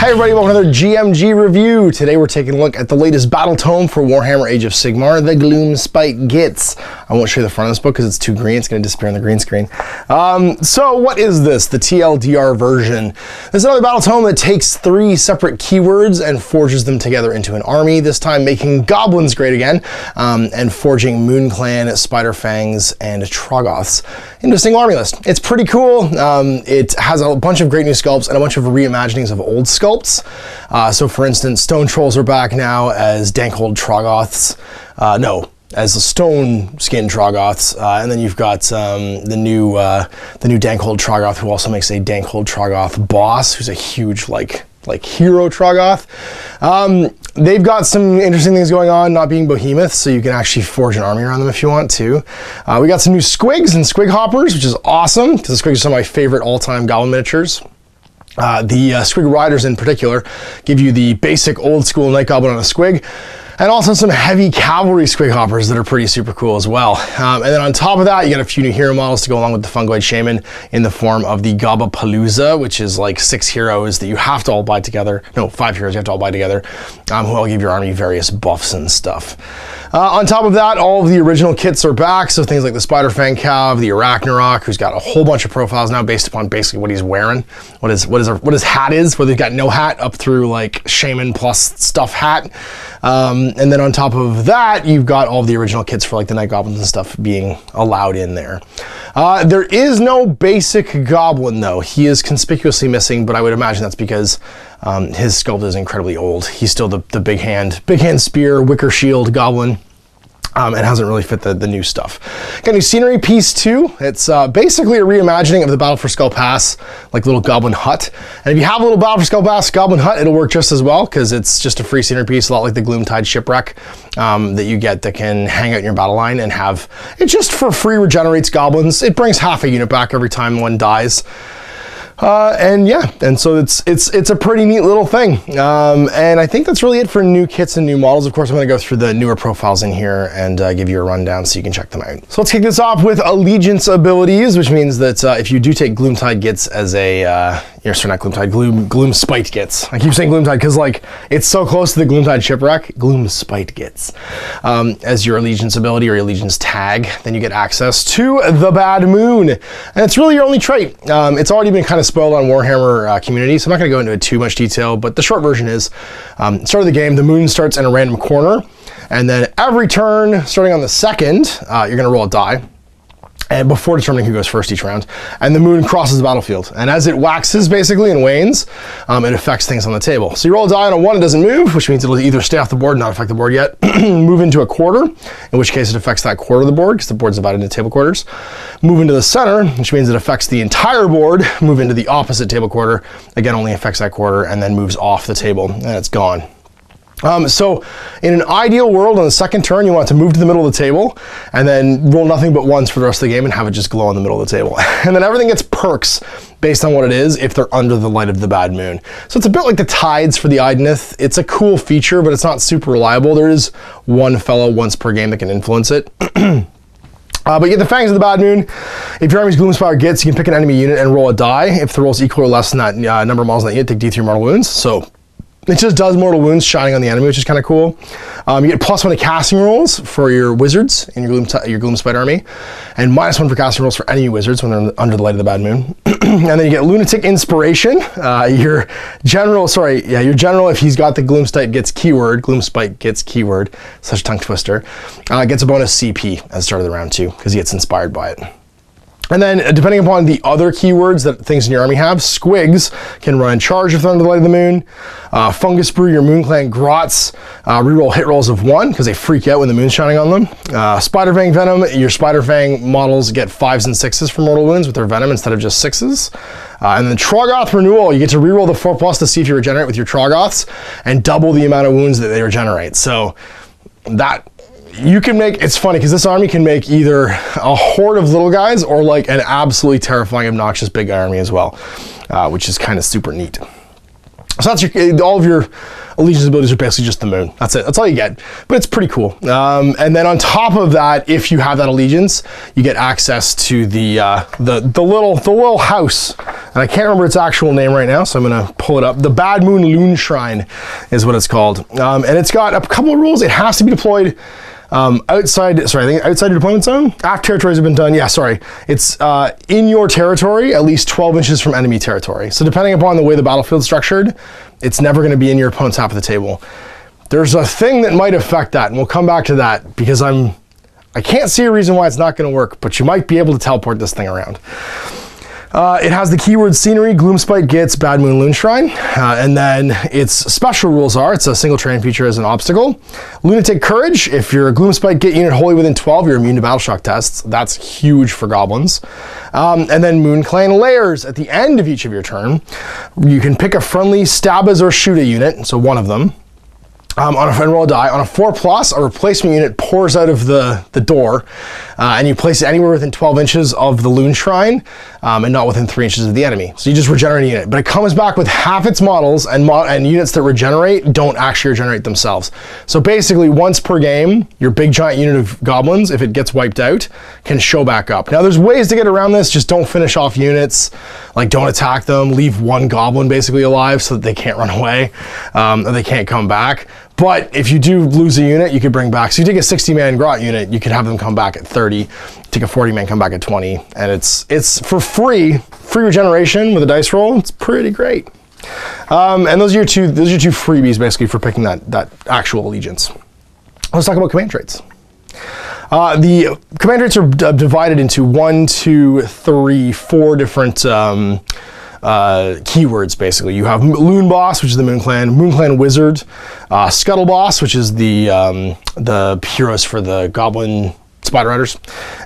Hey everybody, welcome to another GMG review. Today we're taking a look at the latest Battletome for Warhammer Age of Sigmar, the Gloomspite Gitz. I won't show you the front of this book because it's too green. It's going to disappear on the green screen. So what is this? The TLDR version. This is another Battletome that takes three separate keywords and forges them together into an army, this time making goblins great again, and forging Moon Clan, Spider Fangs, and Troggoths into a single army list. It's pretty cool. It has a bunch of great new sculpts and a bunch of reimaginings of old sculpts. So for instance, Stone Trolls are back now as Dankhold Troggoths. As the stone skin Troggoths, and then you've got the new Dankhold Troggoth, who also makes a Dankhold Troggoth boss, who's a huge like hero Troggoth. They've got some interesting things going on, not being behemoths, so you can actually forge an army around them if you want to. We got some new squigs and squig hoppers, which is awesome because the squigs are some of my favorite all-time goblin miniatures. The squig riders in particular give you the basic old school night goblin on a squig, and also some heavy cavalry squig hoppers that are pretty super cool as well. And then on top of that, you got a few new hero models to go along with the Fungoid Shaman in the form of the Gabapalooza, which is like 6 heroes that you have to all buy together. No, 5 heroes you have to all buy together, who all give your army various buffs and stuff. On top of that, all of the original kits are back, so things like the Spider Fang Cav, the Arachnarok, who's got a whole bunch of profiles now based upon basically what he's wearing, what his hat is, whether he's got no hat up through like Shaman plus stuff hat. And then on top of that, you've got all of the original kits for like the Night Goblins and stuff being allowed in there. There is no basic goblin though. He is conspicuously missing, but I would imagine that's because his sculpt is incredibly old. He's still the big hand spear, wicker shield goblin. And hasn't really fit the new stuff. Got a new scenery piece too. It's basically a reimagining of the Battle for Skull Pass, like little goblin hut. And if you have a little Battle for Skull Pass goblin hut, it'll work just as well because it's just a free scenery piece, a lot like the Gloomtide shipwreck that you get that can hang out in your battle line and have it just for free regenerates goblins. It brings half a unit back every time one dies. And so it's a pretty neat little thing. And I think that's really it for new kits and new models. Of course, I'm going to go through the newer profiles in here and give you a rundown so you can check them out. So let's kick this off with allegiance abilities, which means that if you do take Gloomtide Gitz as a, not Gloomtide, Gloomspite Gitz. I keep saying Gloomtide because like it's so close to the Gloomtide shipwreck, Gloomspite Gitz. As your allegiance ability or your allegiance tag, then you get access to the Bad Moon. And it's really your only trait. It's already been kind of spoiled on Warhammer community, so I'm not going to go into too much detail, but the short version is, start of the game, the moon starts in a random corner, and then every turn, starting on the second, you're going to roll a die, and before determining who goes first each round, and the moon crosses the battlefield. And as it waxes basically and wanes, it affects things on the table. So you roll a die on a 1, it doesn't move, which means it'll either stay off the board, not affect the board yet, move into a quarter, in which case it affects that quarter of the board, because the board's divided into table quarters. Move into the center, which means it affects the entire board, move into the opposite table quarter, again only affects that quarter, and then moves off the table, and it's gone. So in an ideal world, on the second turn, you want to move to the middle of the table and then roll nothing but 1s for the rest of the game and have it just glow in the middle of the table. And then everything gets perks based on what it is if they're under the light of the Bad Moon. So it's a bit like the tides for the Idoneth. It's a cool feature, but it's not super reliable. There is one fellow once per game that can influence it. But you get the Fangs of the Bad Moon. If your army's Gloomspire Gitz, you can pick an enemy unit and roll a die. If the roll's equal or less than that number of models in that unit, take D3 mortal wounds. So it just does mortal wounds shining on the enemy, which is kind of cool. You get +1 to casting rolls for your wizards in your Gloomspite army, and -1 for casting rolls for enemy wizards when they're under the light of the Bad Moon. And then you get Lunatic Inspiration. Your general, if he's got the Gloomspite Gitz keyword, such tongue twister, gets a bonus CP at the start of the round too, because he gets inspired by it. And then, depending upon the other keywords that things in your army have, squigs can run charge if they're under the light of the moon. Fungus Brew, your Moon Clan Grotz, reroll hit rolls of 1 because they freak out when the moon's shining on them. Spider Fang Venom, your Spider Fang models get 5s and 6s for mortal wounds with their venom instead of just 6s. And then Troggoth Renewal, you get to reroll the 4+ to see if you regenerate with your Troggoths and double the amount of wounds that they regenerate. So that you can make, it's funny because this army can make either a horde of little guys or like an absolutely terrifying, obnoxious big guy army as well, which is kind of super neat. So that's all of your allegiance abilities are basically just the moon. That's it. That's all you get. But it's pretty cool. And then on top of that, if you have that allegiance, you get access to the little house and I can't remember its actual name right now, so I'm gonna pull it up. The Bad Moon LOONSHRINE is what it's called. And it's got a couple of rules. It has to be deployed outside your deployment zone. After territories have been done, it's in your territory, at least 12 inches from enemy territory. So depending upon the way the battlefield's structured, it's never gonna be in your opponent's half of the table. There's a thing that might affect that, and we'll come back to that because I can't see a reason why it's not gonna work, but you might be able to teleport this thing around. It has the keyword scenery, Gloomspite Gitz, Bad Moon LOONSHRINE, and then its special rules are, it's a single terrain feature as an obstacle. Lunatic Courage, if you're a Gloomspite Git unit wholly within 12, you're immune to battle shock tests. That's huge for goblins. And then Moon Clan Layers, at the end of each of your turn, you can pick a friendly Stabas or Shoot a unit, so one of them. And roll a die. On a 4+, a replacement unit pours out of the door, and you place it anywhere within 12 inches of the LOONSHRINE, and not within 3 inches of the enemy. So you just regenerate a unit, but it comes back with half its models, and units that regenerate don't actually regenerate themselves. So basically, once per game, your big giant unit of goblins, if it gets wiped out, can show back up. Now there's ways to get around this, just don't finish off units, like don't attack them, leave one goblin basically alive so that they can't run away, or they can't come back. But if you do lose a unit, you could bring back, so you take a 60-man Grotz unit, you could have them come back at 30, take a 40-man, come back at 20, and it's for free regeneration with a dice roll. It's pretty great. And those are your two freebies basically for picking that actual allegiance. Let's talk about command traits. The command traits are divided into 1, 2, 3, 4 different keywords basically. You have Loon Boss, which is the Moon Clan Wizard, Scuttle Boss, which is the heroes for the Goblin Spider Riders,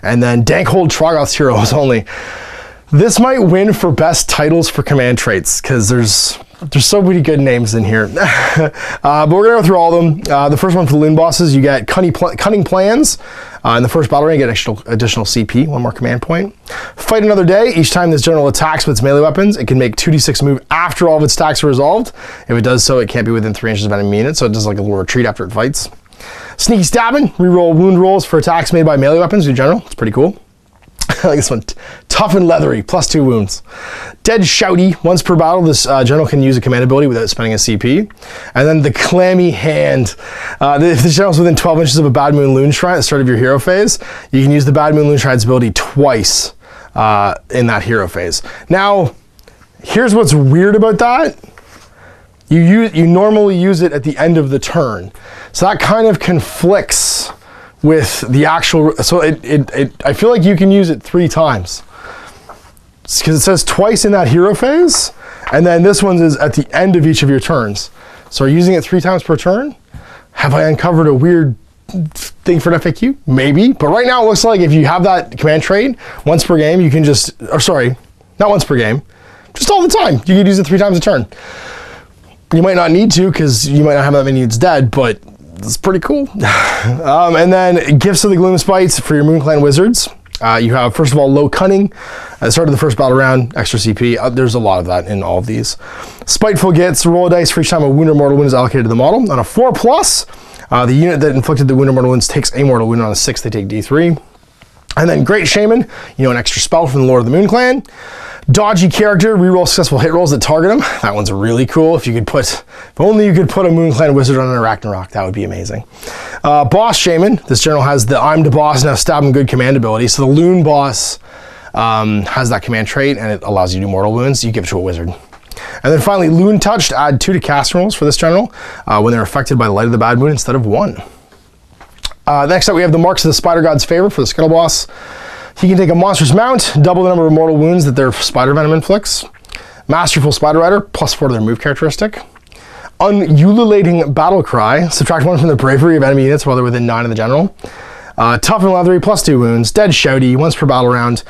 and then Dankhold Troggoth's heroes only. This might win for best titles for command traits because there's so many good names in here. But we're gonna go through all of them. The first one for the Loon Bosses, you get Cunning Plans. In the first battle ring, you get additional CP, 1 more command point. Fight Another Day. Each time this general attacks with its melee weapons, it can make 2d6 move after all of its attacks are resolved. If it does so, it can't be within 3 inches of enemy units, so it does like a little retreat after it fights. Sneaky Stabbing. Reroll wound rolls for attacks made by melee weapons in general. It's pretty cool. I like this one. Tough and Leathery, +2 wounds. Dead Shouty. Once per battle, this general can use a command ability without spending a CP. And then the Clammy Hand. If the general's within 12 inches of a Bad Moon LOONSHRINE at the start of your hero phase, you can use the Bad Moon LOONSHRINE's ability twice in that hero phase. Now, here's what's weird about that. You normally use it at the end of the turn. So that kind of conflicts with the actual, so I feel like you can use it 3 times. Because it says twice in that hero phase, and then this one is at the end of each of your turns. So are you using it 3 times per turn? Have I uncovered a weird thing for an FAQ? Maybe, but right now it looks like if you have that command trait, once per game, you can just, or sorry, not once per game, just all the time. You could use it 3 times a turn. You might not need to, because you might not have that many units dead, but it's pretty cool. And then Gifts of the Gloomspites for your Moon Clan Wizards. You have, first of all, Low Cunning. At the start of the first battle round, extra CP. There's a lot of that in all of these. Spiteful Gitz. Roll a dice for each time a wound or mortal wound is allocated to the model. On a 4+, the unit that inflicted the wound or mortal wounds takes a mortal wound. On a 6, they take D3. And then Great Shaman, an extra spell from the Lord of the Moon Clan. Dodgy Character, reroll successful hit rolls that target him. That one's really cool. If only you could put a Moon Clan Wizard on an Arachnarok, that would be amazing. Boss Shaman, this general has the I'm the Boss, now stab him good command ability. So the Loon Boss has that command trait, and it allows you to do mortal wounds. You give it to a wizard. And then finally, Loon Touched, add 2 to cast rolls for this general when they're affected by the light of the Bad Moon instead of 1. Next up, we have the Marks of the Spider God's Favor for the Scuttle Boss. He can take a monstrous mount, double the number of mortal wounds that their spider venom inflicts. Masterful Spider Rider, +4 to their move characteristic. Unululating Battle Cry, subtract 1 from the bravery of enemy units while they're within 9 of the general. Tough and Leathery, +2 wounds. Dead Shouty, once per battle round,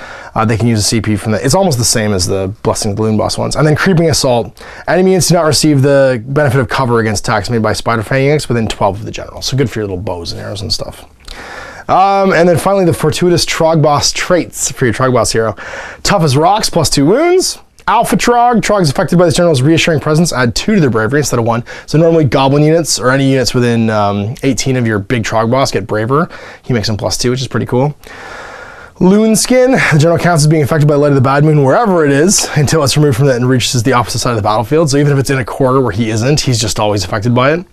they can use a CP from the, it's almost the same as the Blessing of the Loon Boss ones. And then Creeping Assault, enemy units do not receive the benefit of cover against attacks made by Spider Fang units within 12 of the general. So good for your little bows and arrows and stuff. And then finally, the Fortuitous Trogboss traits for your Trogboss hero. Tough as Rocks, +2 wounds. Alpha Trog. Trog's affected by this general's reassuring presence. Add 2 to their bravery instead of 1. So normally Goblin units or any units within 18 of your big Trogboss get braver. He makes them +2, which is pretty cool. Loon Skin, the general counts as being affected by light of the bad moon wherever it is until it's removed from it and reaches the opposite side of the battlefield. So even if it's in a quarter where he isn't, he's just always affected by it.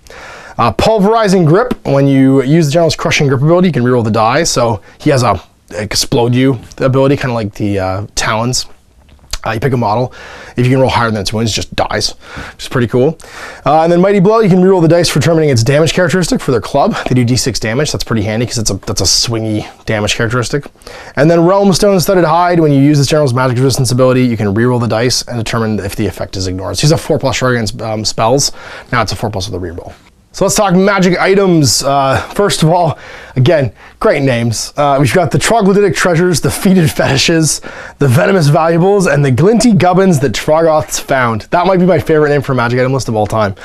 Pulverizing Grip, when you use the general's crushing grip ability, you can reroll the die. So he has a explode you ability, kind of like the talons. You pick a model. If you can roll higher than its wounds, it just dies, which is pretty cool. And then Mighty Blow, you can reroll the dice for determining its damage characteristic for their club. They do d6 damage. That's pretty handy because that's a swingy damage characteristic. And then Realm Stone Studded Hide, when you use this general's magic resistance ability, you can reroll the dice and determine if the effect is ignored. So he's a 4+ shrug against spells. Now it's a 4+ with a reroll. So let's talk magic items. First of all, again, great names. We've got the Troglodytic Treasures, the Feated Fetishes, the Venomous Valuables, and the Glinty Gubbins that Troggoths found. That might be my favorite name for a magic item list of all time.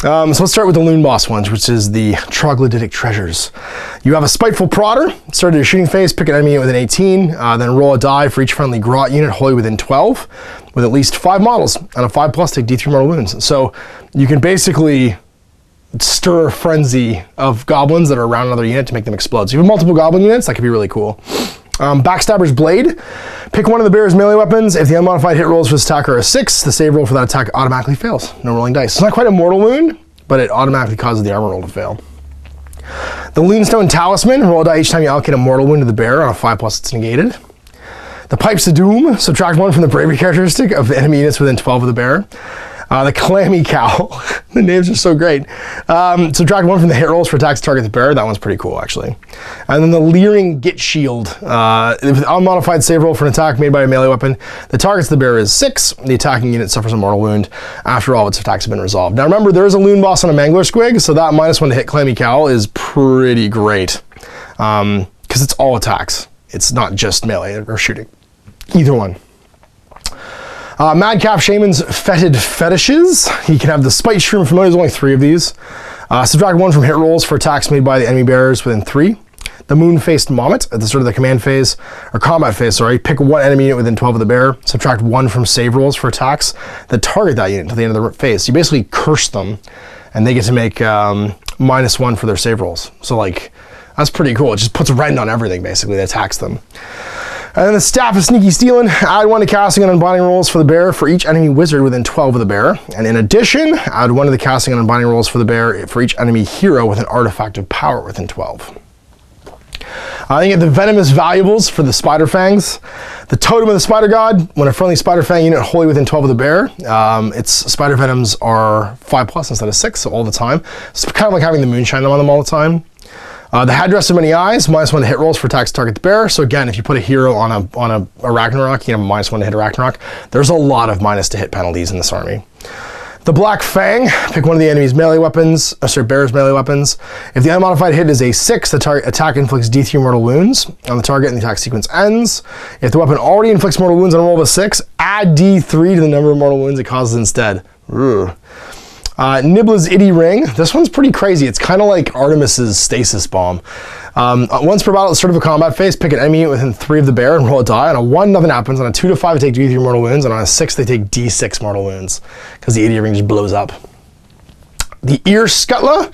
So let's start with the Loon Boss ones, which is the Troglodytic Treasures. You have a Spiteful Prodder. Start at your shooting phase, pick an enemy unit within 18, then roll a die for each friendly Grot unit wholly within 12, with at least 5 models, and a 5+ take D3 mortal wounds. So you can basically stir a frenzy of goblins that are around another unit to make them explode. So you have multiple goblin units, that could be really cool. Backstabber's Blade. Pick one of the bear's melee weapons. If the unmodified hit rolls for this attacker are 6, the save roll for that attack automatically fails. No rolling dice. It's not quite a mortal wound, but it automatically causes the armor roll to fail. The Leanstone Talisman. Roll a die each time you allocate a mortal wound to the bear. On a 5+, it's negated. The Pipes of Doom. Subtract 1 from the bravery characteristic of the enemy units within 12 of the bear. The Clammy Cow. The names are so great. Subtract 1 from the hit rolls for attacks target the bear. That one's pretty cool, actually. And then the Leering Git Shield. With unmodified save roll for an attack made by a melee weapon, the targets the bear is 6. The attacking unit suffers a mortal wound after all its attacks have been resolved. Now remember, there is a Loon Boss on a Mangler Squig, so that -1 to hit Clammy Cow is pretty great. Because it's all attacks. It's not just melee or shooting. Either one. Madcap Shaman's Fetid Fetishes. He can have the Spite Shroom Familiar. There's only 3 of these. Subtract 1 from hit rolls for attacks made by the enemy bearers within 3. The Moon-Faced Mommet at the start of the command phase, or combat phase, sorry. Pick one enemy unit within 12 of the bear. Subtract 1 from save rolls for attacks that target that unit until the end of the phase. You basically curse them, and they get to make -1 for their save rolls. So like, that's pretty cool. It just puts rend on everything basically that attacks them. And then the Staff of Sneaky Stealing. Add 1 to casting and unbinding rolls for the bear for each enemy wizard within 12 of the bear. And in addition, add 1 to the casting and unbinding rolls for the bear for each enemy hero with an artifact of power within 12. I think the Venomous Valuables for the Spider Fangs. The Totem of the Spider God. When a friendly Spider Fang unit wholly within 12 of the bear, its Spider Venoms are 5+ instead of 6, so all the time. It's kind of like having the Moonshine on them all the time. The Headdress of Many Eyes, -1 to hit rolls for attacks target the bear. So again, if you put a hero on a Ragnarok, you have a -1 to hit a Ragnarok. There's a lot of -to hit penalties in this army. The Black Fang, pick one of the enemy's melee weapons, bear's melee weapons. If the unmodified hit is a 6, the target attack inflicts D3 mortal wounds on the target and the attack sequence ends. If the weapon already inflicts mortal wounds on a roll of a 6, add D3 to the number of mortal wounds it causes instead. Ugh. Nibbla's Itty Ring. This one's pretty crazy. It's kind of like Artemis's Stasis Bomb. Once per battle at the start of a combat phase, pick an enemy within 3 of the bear and roll a die. On a 1, nothing happens. On a 2 to 5, they take D3 mortal wounds. And on a 6, they take D6 mortal wounds because the Itty Ring just blows up. The Ear Scuttler.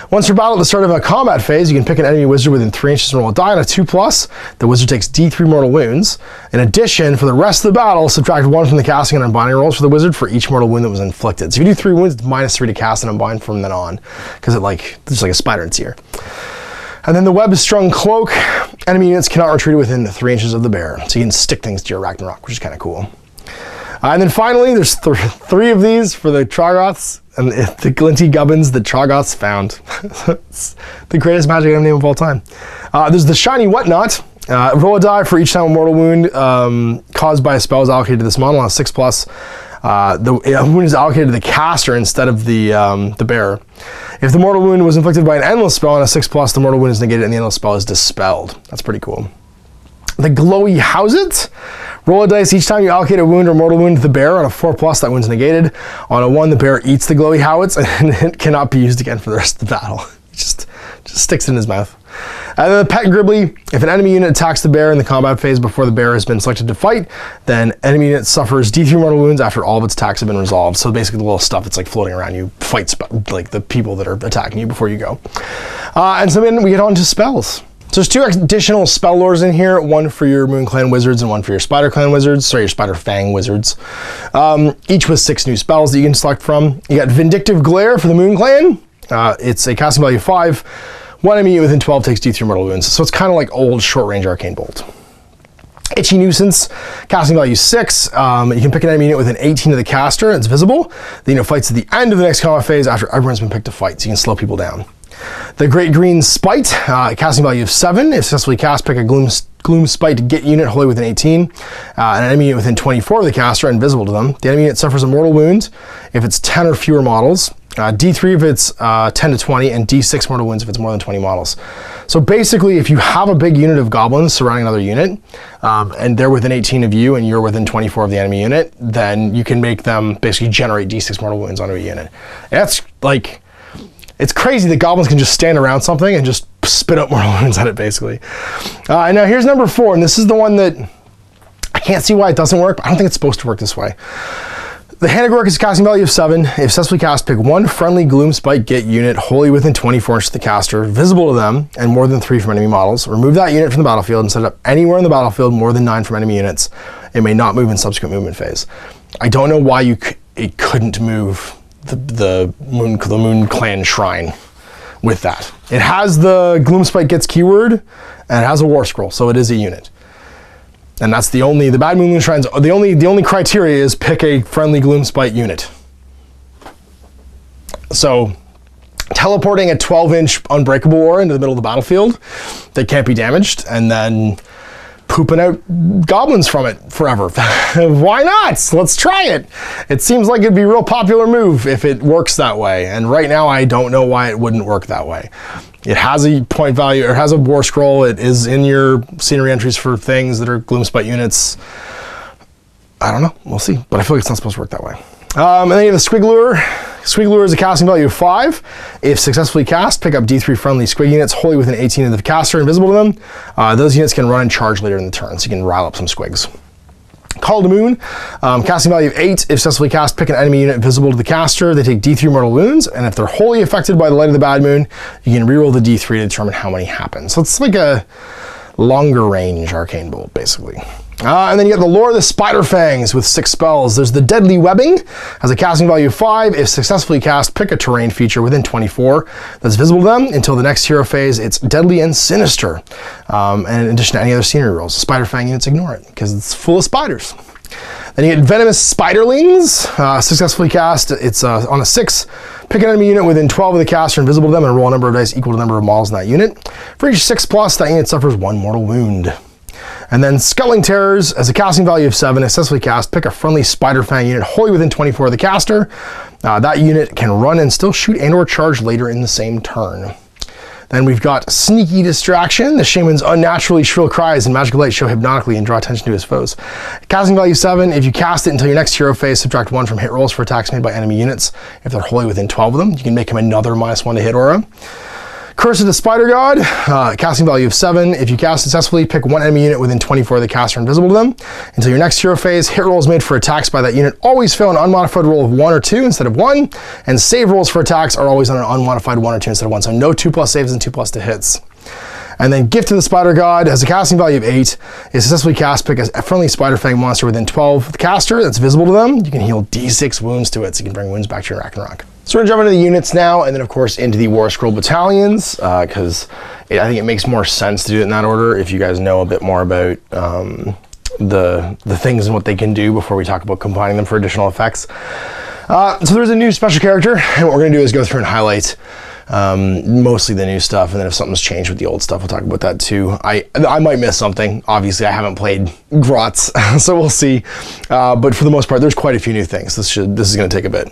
Once per battle at the start of a combat phase, you can pick an enemy wizard within 3 inches and roll a die. On a 2+, the wizard takes D3 mortal wounds. In addition, for the rest of the battle, subtract 1 from the casting and unbinding rolls for the wizard for each mortal wound that was inflicted. So if you do 3 wounds, it's -3 to cast and unbind from then on, because there's like a spider in its ear. And then the Web-Strung Cloak. Enemy units cannot retreat within 3 inches of the bear. So you can stick things to your Ragnarok, which is kind of cool. And then finally, there's 3 of these for the Troggoths and the Glinty Gubbins that Troggoths found. It's the greatest magic item name of all time. There's the Shiny Whatnot. Roll a die for each time a mortal wound caused by a spell is allocated to this model. On a 6+, the wound is allocated to the caster instead of the bearer. If the mortal wound was inflicted by an endless spell on a 6+, the mortal wound is negated and the endless spell is dispelled. That's pretty cool. The Glowy Howsit. Roll a dice each time you allocate a wound or mortal wound to the bear. On a 4+, that wound's negated. On a 1, the bear eats the Glowy Howits and it cannot be used again for the rest of the battle. It just sticks in his mouth. And then the Pet Gribbly. If an enemy unit attacks the bear in the combat phase before the bear has been selected to fight, then enemy unit suffers D3 mortal wounds after all of its attacks have been resolved. So basically the little stuff that's like floating around you fights like the people that are attacking you before you go. And so then we get on to spells. So there's 2 additional spell lures in here, one for your Moon Clan wizards and one for your Spider Clan wizards, sorry, your Spider Fang wizards. Each with 6 new spells that you can select from. You got Vindictive Glare for the Moon Clan. It's a casting value of 5. One enemy within 12 takes D3 mortal wounds. So it's kind of like old short range arcane bolt. Itchy Nuisance, casting value 6. You can pick an enemy unit within 18 of the caster, it's visible. The unit fights at the end of the next combat phase after everyone's been picked to fight, so you can slow people down. The Great Green Spite, casting value of 7. If successfully cast, pick a Gloomspite Gitz unit wholly within 18. An enemy unit within 24 of the caster, invisible to them. The enemy unit suffers a mortal wound if it's 10 or fewer models. D3 if it's 10 to 20, and D6 mortal wounds if it's more than 20 models. So basically, if you have a big unit of goblins surrounding another unit, and they're within 18 of you and you're within 24 of the enemy unit, then you can make them basically generate D6 mortal wounds onto a unit. That's like, it's crazy that goblins can just stand around something and just spit out mortal wounds at it, basically. And now here's number 4, and this is the one that I can't see why it doesn't work, but I don't think it's supposed to work this way. The Hanagork is a casting value of 7. If successfully cast, pick 1 friendly Gloomspite Gitz unit wholly within 24 inches of the caster, visible to them, and more than 3 from enemy models. Remove that unit from the battlefield and set it up anywhere in the battlefield more than 9 from enemy units. It may not move in subsequent movement phase. I don't know why it couldn't move the Moon Clan Shrine with that. It has the Gloomspite Gitz keyword, and it has a war scroll, so it is a unit. And that's the Bad Moon Shrines, the only criteria is pick a friendly Gloomspite unit. So teleporting a 12-inch unbreakable aura into the middle of the battlefield that can't be damaged, and then pooping out goblins from it forever. Why not? Let's try it. It seems like it'd be a real popular move if it works that way. And right now I don't know why it wouldn't work that way. It has a point value, it has a war scroll, it is in your scenery entries for things that are Gloomspite units. I don't know, we'll see, but I feel like it's not supposed to work that way. And then you have the Squig Lure. Squig Lure is a casting value of 5. If successfully cast, pick up D3 friendly Squig units wholly within 18 of the caster, invisible to them. Those units can run and charge later in the turn, so you can rile up some Squigs. Call to Moon, casting value of 8. If successfully cast, pick an enemy unit visible to the caster. They take D3 mortal wounds, and if they're wholly affected by the light of the Bad Moon, you can reroll the D3 to determine how many happen. So it's like a longer range arcane bolt, basically. And then you got the Lore of the Spider Fangs with 6 spells. There's the Deadly Webbing, has a casting value of 5. If successfully cast, pick a terrain feature within 24 that's visible to them. Until the next hero phase, it's deadly and sinister. And in addition to any other scenery rolls, Spider Fang units ignore it because it's full of spiders. Then you get Venomous Spiderlings, successfully cast. It's on a 6. Pick an enemy unit within 12 of the caster, invisible to them, and roll a number of dice equal to the number of models in that unit. For each 6+, that unit suffers 1 mortal wound. And then Sculling Terrors, as a casting value of 7, successfully cast, pick a friendly Spider Fang unit wholly within 24 of the caster. That unit can run and still shoot and or charge later in the same turn. Then we've got Sneaky Distraction. The shaman's unnaturally shrill cries and magical light show hypnotically and draw attention to his foes. Casting value 7, if you cast it until your next hero phase, subtract 1 from hit rolls for attacks made by enemy units. If they're wholly within 12 of them, you can make him another -1 to hit aura. Curse of the Spider God, casting value of 7. If you cast successfully, pick 1 enemy unit within 24 of the caster invisible to them. Until your next hero phase, hit rolls made for attacks by that unit always fail an unmodified roll of 1 or 2 instead of 1, and save rolls for attacks are always on an unmodified 1 or 2 instead of 1, so no 2+ saves and 2+ to hits. And then Gift of the Spider God has a casting value of 8. If successfully cast, pick a friendly Spider Fang monster within 12 of the caster that's visible to them. You can heal D6 wounds to it, so you can bring wounds back to your Ragnarok. So we're gonna jump into the units now, and then of course into the War Scroll battalions, because I think it makes more sense to do it in that order if you guys know a bit more about the things and what they can do before we talk about combining them for additional effects. So there's a new special character, and what we're gonna do is go through and highlight mostly the new stuff, and then if something's changed with the old stuff, we'll talk about that too. I might miss something. Obviously, I haven't played Grotz, so we'll see. But for the most part, there's quite a few new things. This is going to take a bit.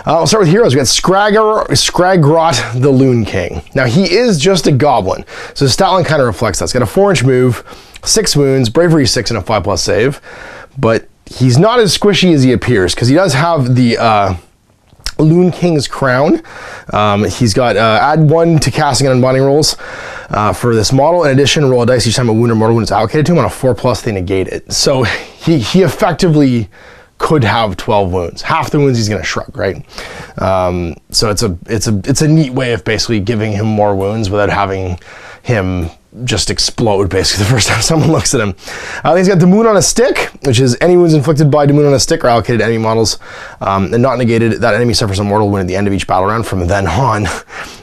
I'll start with heroes. We got Scraggrot the Loon King. Now, he is just a goblin, so his stat line kind of reflects that. He's got a 4-inch move, 6 wounds, bravery 6, and a 5+ save. But he's not as squishy as he appears, because he does have the Loon King's Crown. He's got add 1 to casting and unbinding rolls for this model. In addition, roll a dice each time a wound or mortal wound is allocated to him. On a 4+, they negate it. So he effectively could have 12 wounds. Half the wounds he's going to shrug, right? So it's a neat way of basically giving him more wounds without having him just explode basically the first time someone looks at him. Then he's got Damoon on a Stick, which is any wounds inflicted by Damoon on a Stick are allocated to enemy models and not negated. That enemy suffers a mortal wound at the end of each battle round from then on.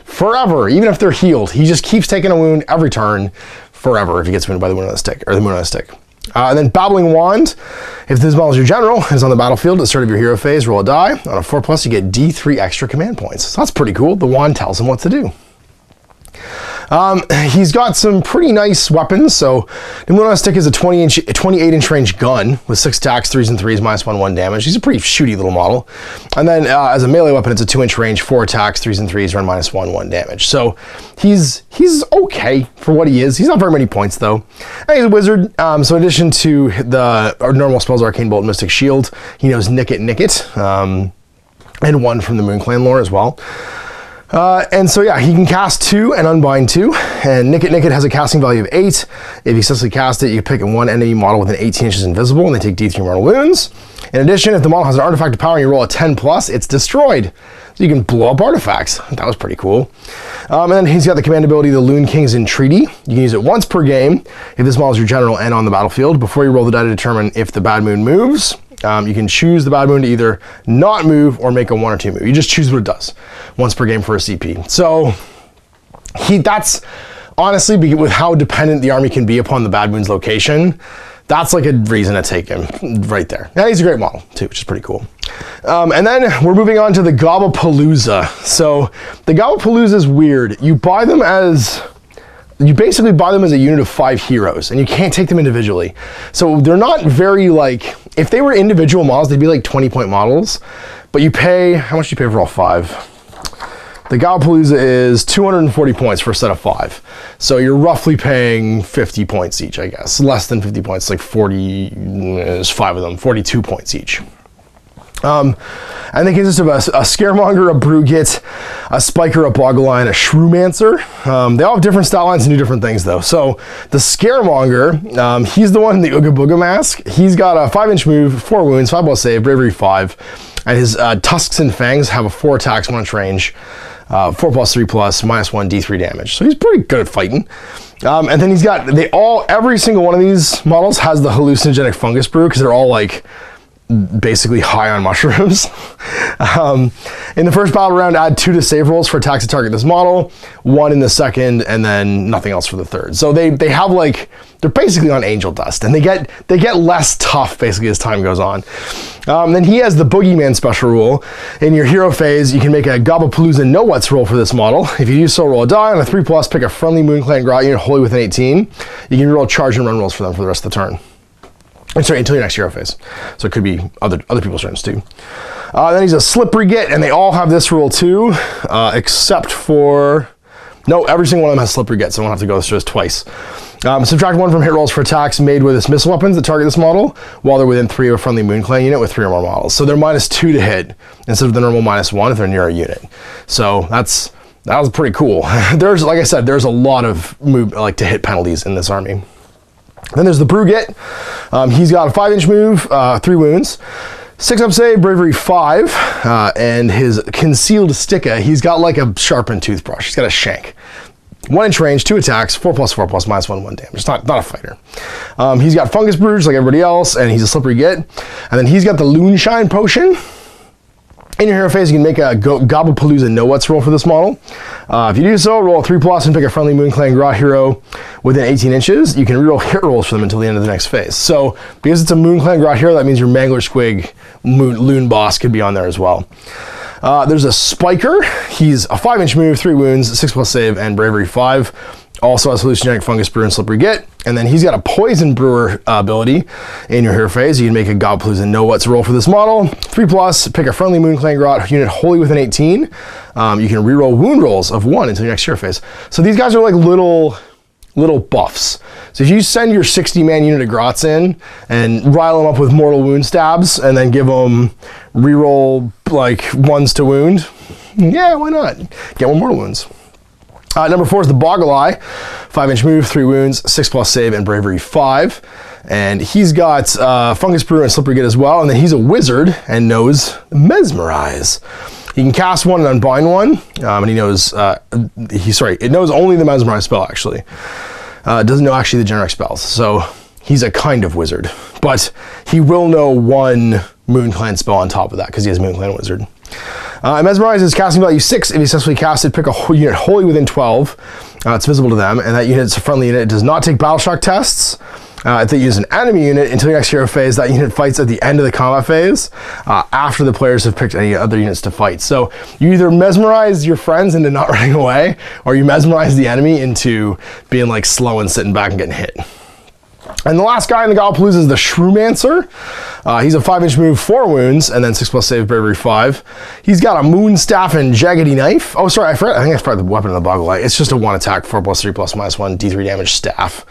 Forever, even if they're healed. He just keeps taking a wound every turn forever if he gets wounded by the wound on the stick, or the Moon on a Stick. And then Babbling Wand, if this model is your general, is on the battlefield at the start of your hero phase, roll a die. On a 4+, you get D3 extra command points. So that's pretty cool. The wand tells him what to do. He's got some pretty nice weapons. So the Moon on a Stick is a 28-inch range gun with 6 attacks, 3s and 3s, -1/1 damage. He's a pretty shooty little model. And then as a melee weapon, it's a 2-inch range, 4 attacks, 3s and 3s, run -1/1 damage. So he's okay for what he is. He's not very many points though. And he's a wizard. So in addition to the normal spells, Arcane Bolt, Mystic Shield, he knows Nick It, and 1 from the Moon Clan lore as well. And so yeah, he can cast 2 and unbind 2, and Nick It has a casting value of 8. If you successfully cast it, you pick one enemy model within 18 inches invisible, and they take D3 mortal wounds. In addition, if the model has an artifact of power and you roll a 10+, it's destroyed. So you can blow up artifacts. That was pretty cool. And then he's got the command ability, the Loon King's Entreaty. You can use it once per game if this model is your general and on the battlefield. Before you roll the die to determine if the bad moon moves, you can choose the bad moon to either not move or make a 1 or 2 move. You just choose what it does once per game for a CP. So that's honestly, with how dependent the army can be upon the bad moon's location, that's like a reason to take him right there. And he's a great model too, which is pretty cool. And then we're moving on to the Gobblepalooza. So the Gobblepalooza is weird. You basically buy them as a unit of 5 heroes, and you can't take them individually. So they're not very, like, if they were individual models, they'd be like 20-point models, but you pay, how much do you pay for all 5? The Gobblepalooza is 240 points for a set of 5. So you're roughly paying 50 points each, I guess. Less than 50 points, like 40, there's 5 of them, 42 points each. And they consist of a Scaremonger, a Brewgit, a Spiker, a Boggle-Eye, and a Shrewmancer. They all have different stat lines and do different things though. So the Scaremonger, he's the one in the Ooga Booga mask. He's got a 5-inch move, 4 wounds, 5+ save, bravery 5, and his tusks and fangs have a 4 attacks, 1-inch range, 4+, 3+, -1 D3 damage. So he's pretty good at fighting. And then he's got, every single one of these models has the hallucinogenic fungus brew because they're all like basically high on mushrooms. In the first battle round, add 2 to save rolls for attacks that target this model, 1 in the second, and then nothing else for the third. So they have like, they're basically on angel dust, and they get less tough basically as time goes on. Then he has the Boogeyman special rule. In your hero phase, you can make a Gobblepalooza Know What's roll for this model. If you do so, roll a die. On a 3+, pick a friendly Moon Clan Grot unit wholly within 18. You can roll charge and run rolls for them for the rest of the turn. And sorry, until your next hero phase. So it could be other people's turns too. Then he's a Slippery Git, and they all have this rule too, except for, no, every single one of them has Slippery Git, so I won't have to go through this twice. Subtract 1 from hit rolls for attacks made with missile weapons that target this model, while they're within 3 of a friendly Moon Clan unit with 3 or more models. So they're -2 to hit, instead of the normal -1 if they're near a unit. So that was pretty cool. There's, like I said, there's a lot of to hit penalties in this army. Then there's the Brewgit. He's got a 5-inch move, 3 wounds, 6 up save, bravery 5, and his concealed sticka, he's got like a sharpened toothbrush. He's got a shank. 1-inch range, 2 attacks, 4+4+, -1/1 damage. It's not a fighter. He's got fungus brews like everybody else, and he's a Slippery Git. And then he's got the Loonshine potion. In your hero phase, you can make a Gobblepalooza Know What's roll for this model. If you do so, roll a 3+ and pick a friendly Moon Clan Grot hero within 18 inches. You can reroll hit rolls for them until the end of the next phase. So, because it's a Moon Clan Grot hero, that means your Mangler Squig Loon boss could be on there as well. There's a Spiker. He's a 5-inch move, 3 wounds, 6+ save, and bravery 5. Also has hallucinogenic fungus brew and Slippery Git. And then he's got a Poison Brewer ability in your hero phase. You can make a Gobblepalooza Know What's roll for this model. 3+, pick a friendly Moon Clan Grot unit wholly within 18. You can reroll wound rolls of 1 until your next hero phase. So these guys are like little buffs. So if you send your 60-man unit of Grotz in and rile them up with mortal wound stabs and then give them reroll like 1s to wound, yeah, why not? Get 1 mortal wounds. Number 4 is the Boggle-Eye, 5-inch move, 3 wounds, 6+ save, and bravery 5. And he's got Fungus Brew and Slippery Git as well. And then he's a wizard and knows Mesmerize. He can cast 1 and unbind 1, and he knows, it knows only the Mesmerize spell actually. doesn't know actually the generic spells. So he's a kind of wizard, but he will know one Moon Clan spell on top of that because he has Moon Clan Wizard. Mesmerize is casting value 6. If you successfully cast it, pick a unit wholly within 12. It's visible to them, and that unit is a friendly unit. It does not take battle shock tests. If they use an enemy unit until your next hero phase, that unit fights at the end of the combat phase after the players have picked any other units to fight. So you either mesmerize your friends into not running away, or you mesmerize the enemy into being like slow and sitting back and getting hit. And the last guy in the Gobblepalooza is the Shrewmancer. He's a 5-inch move, 4 wounds, and then 6+ save, bravery 5. He's got a moon staff and jaggedy knife. Oh, sorry, I forgot. I think I forgot the weapon of the boggle eye. It's just a 1 attack, 4+3 +/-1 D3 damage staff.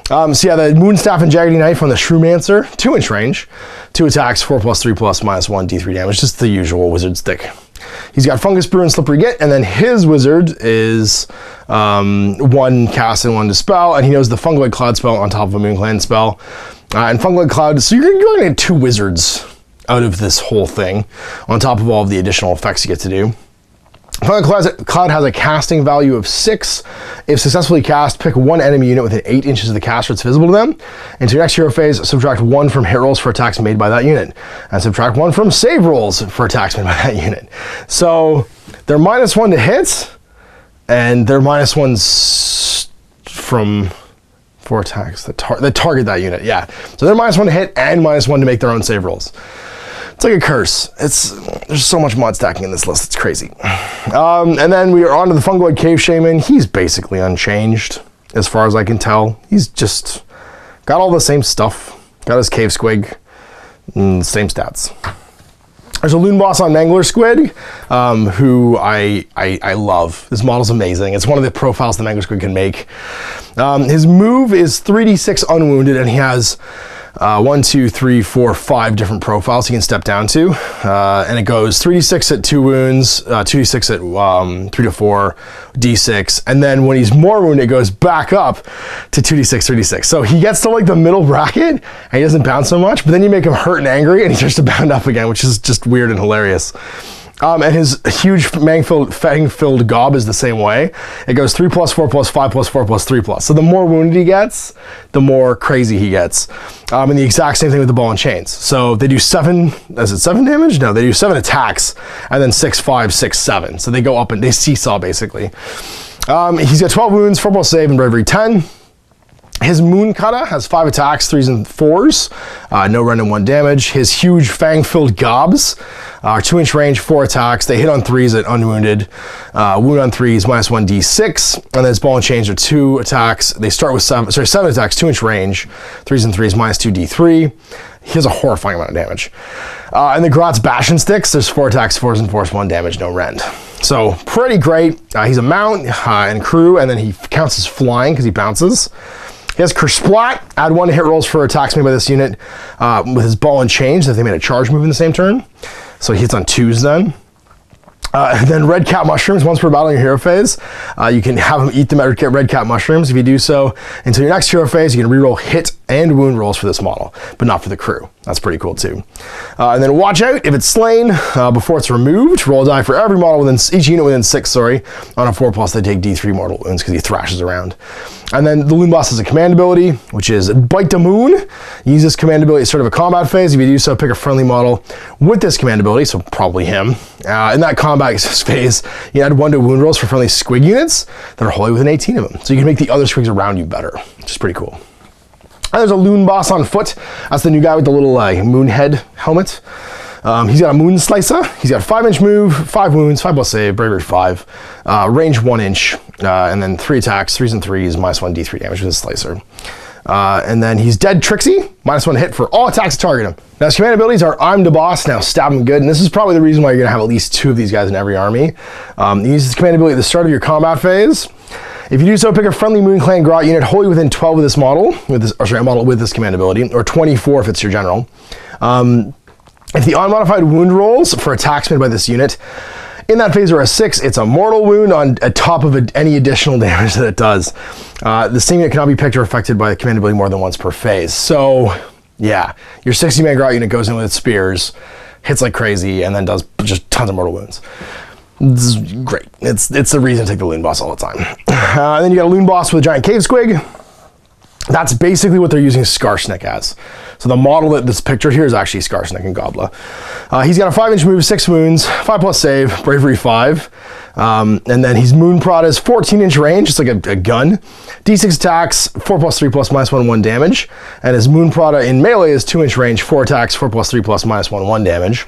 So yeah, the moon staff and jaggedy knife on the Shrewmancer, 2-inch range, 2 attacks, 4+3 +/-1 D3 damage. Just the usual wizard stick. He's got Fungus Brew and Slippery Git, and then his wizard is 1 cast and 1 dispel, and he knows the Fungoid Cloud spell on top of a Moon Clan spell. And Fungoid Cloud, so you're going to get 2 wizards out of this whole thing, on top of all of the additional effects you get to do. Fungoid Cloud has a casting value of 6. If successfully cast, pick 1 enemy unit within 8 inches of the caster that's visible to them. Into your next hero phase, subtract 1 from hit rolls for attacks made by that unit. And subtract 1 from save rolls for attacks made by that unit. So they're -1 to hit, and they're -1 from 4 attacks that target that unit. Yeah. So they're -1 to hit and -1 to make their own save rolls. It's like a curse. There's so much mod stacking in this list. It's crazy. And then we are on to the Fungoid Cave Shaman. He's basically unchanged as far as I can tell. He's just got all the same stuff. Got his cave squig, same stats. There's a Loon Boss on Mangler Squid, who I love. This model's amazing. It's one of the profiles the Mangler Squid can make. His move is 3d6 unwounded, and he has 1, 2, 3, 4, 5 different profiles he can step down to. And it goes 3d6 at 2 wounds, 2d6 at 3 to 4, d6. And then when he's more wounded, it goes back up to 2d6, 3d6. So he gets to like the middle bracket and he doesn't bounce so much, but then you make him hurt and angry and he starts to bound up again, which is just weird and hilarious. And his huge fang-filled gob is the same way. It goes 3+, 4+, 5+, 4+, 3+. So the more wounded he gets, the more crazy he gets. And the exact same thing with the ball and chains. So they do 7, is it 7 damage? No, they do 7 attacks, and then 6, 5, 6, 7. So they go up and they seesaw basically. He's got 12 wounds, 4+ save, and bravery 10. His Moon Kata has 5 attacks, 3s and 4s, no run and 1 damage. His huge fang-filled gobs are 2-inch range, 4 attacks. They hit on 3s at unwounded. Wound on 3s, -1 d6. And then his ball and chains are 2 attacks. They start with 7 attacks, 2-inch range, 3s and 3s, -2 d3. He has a horrifying amount of damage. And the Grotz Bastion Sticks, there's 4 attacks, 4s and 4s, 1 damage, no rend. So pretty great. He's a mount and crew, and then he counts as flying because he bounces. He has Kersplat, add 1 to hit rolls for attacks made by this unit with his ball and chains if they made a charge move in the same turn. So he hits on 2s then. Then red cat mushrooms, once per battle in your hero phase. You can have him eat the red cat mushrooms. If you do so until your next hero phase, you can reroll hit and wound rolls for this model, but not for the crew. That's pretty cool too. And then watch out, if it's slain before it's removed, roll a die for every model within, each unit within 6, on a 4+, they take D3 mortal wounds because he thrashes around. And then the Loon Boss has a command ability, which is Bite the Moon. Use this command ability as sort of a combat phase. If you do so, pick a friendly model with this command ability, so probably him. In that combat phase, you add 1 to wound rolls for friendly squig units that are wholly within 18 of them. So you can make the other squigs around you better, which is pretty cool. And there's a Loon Boss on foot. That's the new guy with the little moon head helmet. He's got a Moon Slicer. He's got a 5-inch move, 5 wounds, 5+ save, bravery 5, range 1 inch, and then 3 attacks, 3s and 3s, -1 d3 damage with his Slicer. And then he's Dead Trixie, -1 hit for all attacks that target him. Now his command abilities are I'm the Boss, now stab him good, and this is probably the reason why you're gonna have at least 2 of these guys in every army. He uses his command ability at the start of your combat phase. If you do so, pick a friendly Moon Clan Grot unit wholly within 12 of this model, a model with this command ability, or 24 if it's your general. If the unmodified wound rolls for attacks made by this unit in that phase are a 6, it's a mortal wound on top of any additional damage that it does. The same unit cannot be picked or affected by the command ability more than once per phase. So yeah, your 60-man Grot unit goes in with its spears, hits like crazy, and then does just tons of mortal wounds. This is great. It's the reason to take the Loon Boss all the time. And then you got a Loon Boss with a giant cave squig. That's basically what they're using Skarsnik as. So the model that's pictured here is actually Skarsnik and Gobla. He's got a 5-inch move, 6 wounds, 5+ save, bravery 5. And then he's Moon Prada's 14-inch range. It's like a gun. D6 attacks, 4+3+, -1/1 damage. And his Moon Prada in melee is 2-inch range, 4 attacks, 4+3+, -1/1 damage.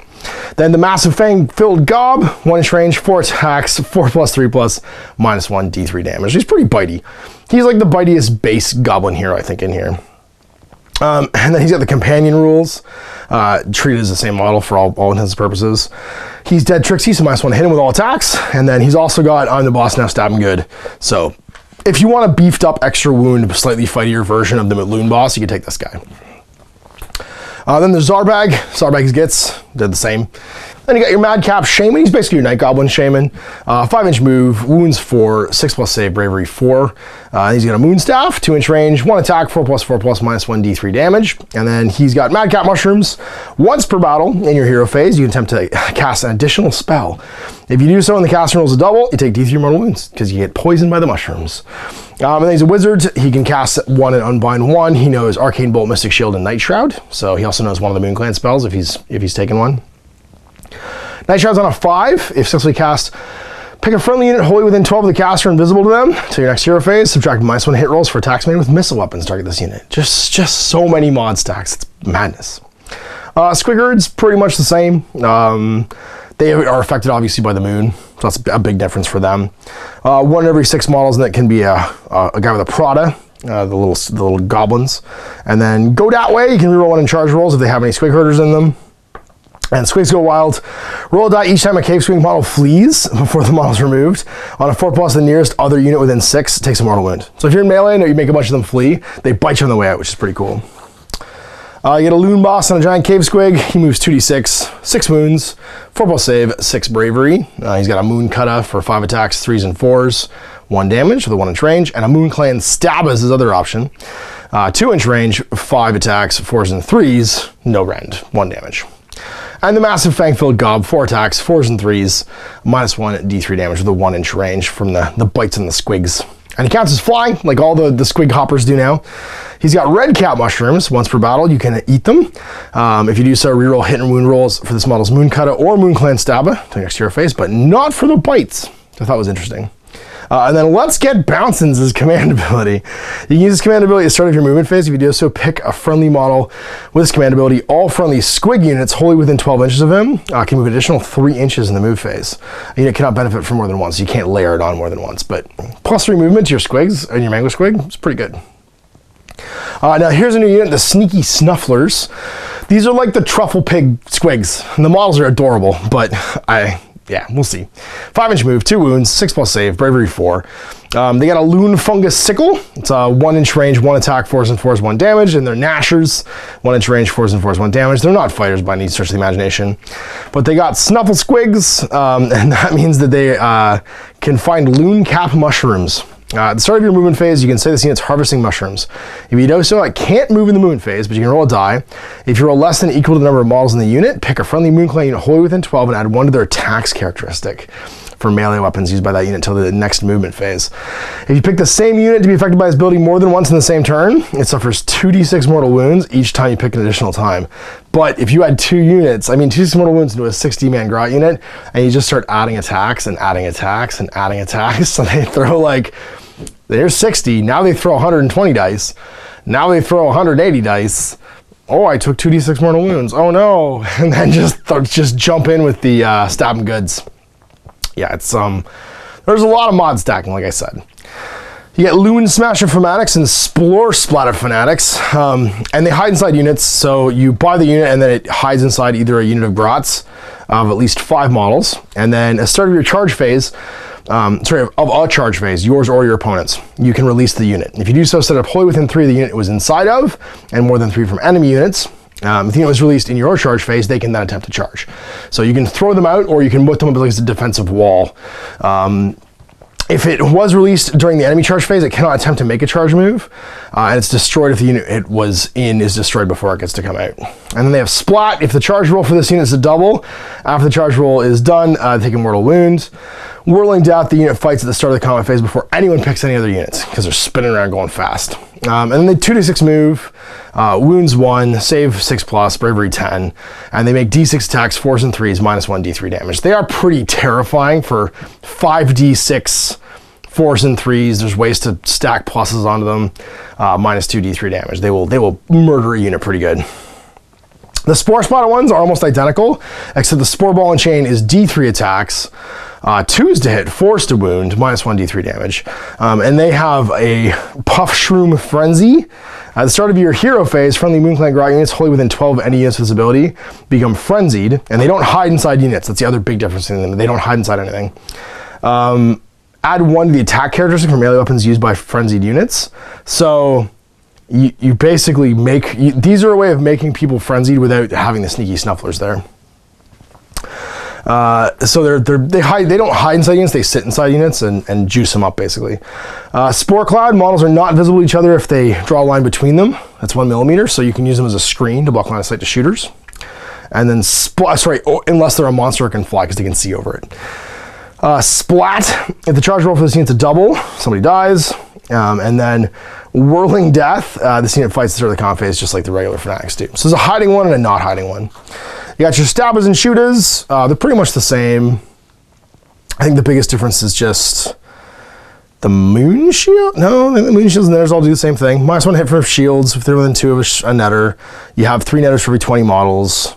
Then the Massive Fang-filled Gob, 1-inch range, 4 attacks, 4+3+, -1 D3 damage. He's pretty bitey. He's like the bitiest base goblin hero, I think, in here. And then he's got the companion rules, treated as the same model for all intents and purposes. He's Dead Trixie, so -1 hit him with all attacks. And then he's also got I'm the Boss Now, Stab Him Good. So if you want a beefed up extra wound, slightly fightier version of the Loon Boss, you can take this guy. Then there's Zarbag. Zarbag's Gitz, did the same. Then you got your Madcap Shaman. He's basically your Night Goblin Shaman. 5-inch move, wounds 4, 6+ save, bravery 4. He's got a Moon Staff, 2-inch range, 1 attack, 4+4+, -1 D3 damage. And then he's got Madcap Mushrooms. Once per battle in your hero phase, you can attempt to cast an additional spell. If you do so and the casting rolls a double, you take D3 mortal wounds because you get poisoned by the mushrooms. And then he's a wizard. He can cast 1 and unbind 1. He knows Arcane Bolt, Mystic Shield, and Night Shroud. So he also knows one of the Moon Clan spells if he's taken one. Night Shroud's on a 5. If successfully cast, pick a friendly unit wholly within 12 of the caster invisible to them. To your next hero phase, subtract -1 hit rolls for attacks made with missile weapons to target this unit. Just so many mod stacks. It's madness. Squiggards, pretty much the same. They are affected obviously by the moon, so that's a big difference for them. 1 in every 6 models, and that can be a guy with a Prada. The little goblins. And then go that way. You can reroll 1 in charge rolls if they have any Squig Herders in them. And Squigs go wild. Roll a die each time a Cave Swing model flees before the model is removed. On a 4+, the nearest other unit within 6 takes a mortal wound. So if you're in melee and you make a bunch of them flee, they bite you on the way out, which is pretty cool. You get a Loon Boss and a Giant Cave Squig. He moves 2d6, 6 wounds, 4+ save, 6 bravery. He's got a Moon Kutta for 5 attacks, 3s and 4s, 1 damage with a 1-inch range, and a Moon Clan Stab is his other option. 2-inch range, 5 attacks, 4s and 3s, no rend, 1 damage. And the Massive Fang-filled Gob, 4 attacks, 4s and 3s, -1 D3 damage with a 1-inch range from the bites and the squigs. And he counts as flying, like all the squig hoppers do now. He's got Red Cap Mushrooms. Once per battle, you can eat them. If you do so, reroll hit and wound rolls for this model's Moon Kutta or Moon Clan Stabba to next to your face, but not for the bites, which I thought was interesting. And then Let's Get Bouncins' his command ability. You can use his command ability at the start of your movement phase. If you do so, pick a friendly model with his command ability. All friendly squig units wholly within 12 inches of him can move an additional 3 inches in the move phase. A unit cannot benefit from more than once. You can't layer it on more than once, but +3 movement to your squigs and your mangler squig is pretty good. Now here's a new unit, the Sneaky Snufflers. These are like the Truffle Pig squigs. And the models are adorable, but yeah, we'll see. 5-inch move, 2 wounds, 6+ save, bravery 4. They got a Loon Fungus Sickle. It's a 1-inch range, 1 attack, 4s and 4s, 1 damage, and they're Gnashers. 1-inch range, 4s and 4s, 1 damage. They're not fighters by any stretch of the imagination, but they got Snuffle Squigs, and that means that they can find Loon Cap Mushrooms. At the start of your movement phase, you can say this unit's harvesting mushrooms. If you do so, it can't move in the movement phase, but you can roll a die. If you roll less than equal to the number of models in the unit, pick a friendly Moon Clan unit wholly within 12 and add 1 to their attacks characteristic for melee weapons used by that unit until the next movement phase. If you pick the same unit to be affected by its ability more than once in the same turn, it suffers 2d6 mortal wounds each time you pick an additional time. But if you add 2 units, 2d6 mortal wounds into a 60-man Grot unit, and you just start adding attacks and adding attacks and adding attacks, so they throw like, there's 60, now they throw 120 dice, now they throw 180 dice. Oh, I took 2d6 mortal wounds, oh no, and then just jump in with the Stab 'em Goods. Yeah, it's there's a lot of mod stacking, like I said. You get Loon Smasher Fanatics and Splore Splatter Fanatics, and they hide inside units, so you buy the unit and then it hides inside either a unit of Grotz of at least 5 models, and then at the start of your charge phase, of a charge phase, yours or your opponent's, you can release the unit. If you do so, set up wholly within 3 of the unit it was inside of, and more than 3 from enemy units. If the unit was released in your charge phase, they can then attempt to charge. So you can throw them out, or you can put them up against a defensive wall. If it was released during the enemy charge phase, it cannot attempt to make a charge move, and it's destroyed if the unit it was in is destroyed before it gets to come out. And then they have Splat. If the charge roll for this unit is a double, after the charge roll is done, take a mortal wound. Whirling Death, the unit fights at the start of the combat phase before anyone picks any other units, because they're spinning around going fast. And then they 2d6 move, wounds 1, save 6+, bravery 10, and they make d6 attacks, 4s and 3s, -1 d3 damage. They are pretty terrifying for 5d6 4s and 3s. There's ways to stack pluses onto them, -2 d3 damage. They will murder a unit pretty good. The Spore Spotted ones are almost identical, except the Spore Ball and Chain is d3 attacks, 2s to hit, 4s to wound, -1 d3 damage. And they have a Puff Shroom Frenzy. At the start of your hero phase, friendly Moon Clan Grot units wholly within 12 of any units with this ability become frenzied, and they don't hide inside units. That's the other big difference in them. They don't hide inside anything. Add 1 to the attack characteristic for melee weapons used by frenzied units. So you basically these are a way of making people frenzied without having the sneaky snufflers there. So they don't hide inside units, they sit inside units and juice them up basically. Spore Cloud models are not visible to each other if they draw a line between them. That's 1 millimeter, so you can use them as a screen to block line of sight to shooters. And then unless they're a monster, it can fly because they can see over it. Splat, if the charge roll for this unit's a double, somebody dies. And then Whirling Death, this unit fights at the start of the combat phase just like the regular Fanatics do. So there's a hiding one and a not hiding one. You got your Stabbers and Shooters. They're pretty much the same. I think the biggest difference is just the Moon Shield. No, the Moon Shields and theirs all do the same thing. -1 hit for shields if they're within 2 of a netter. You have 3 netters for every 20 models.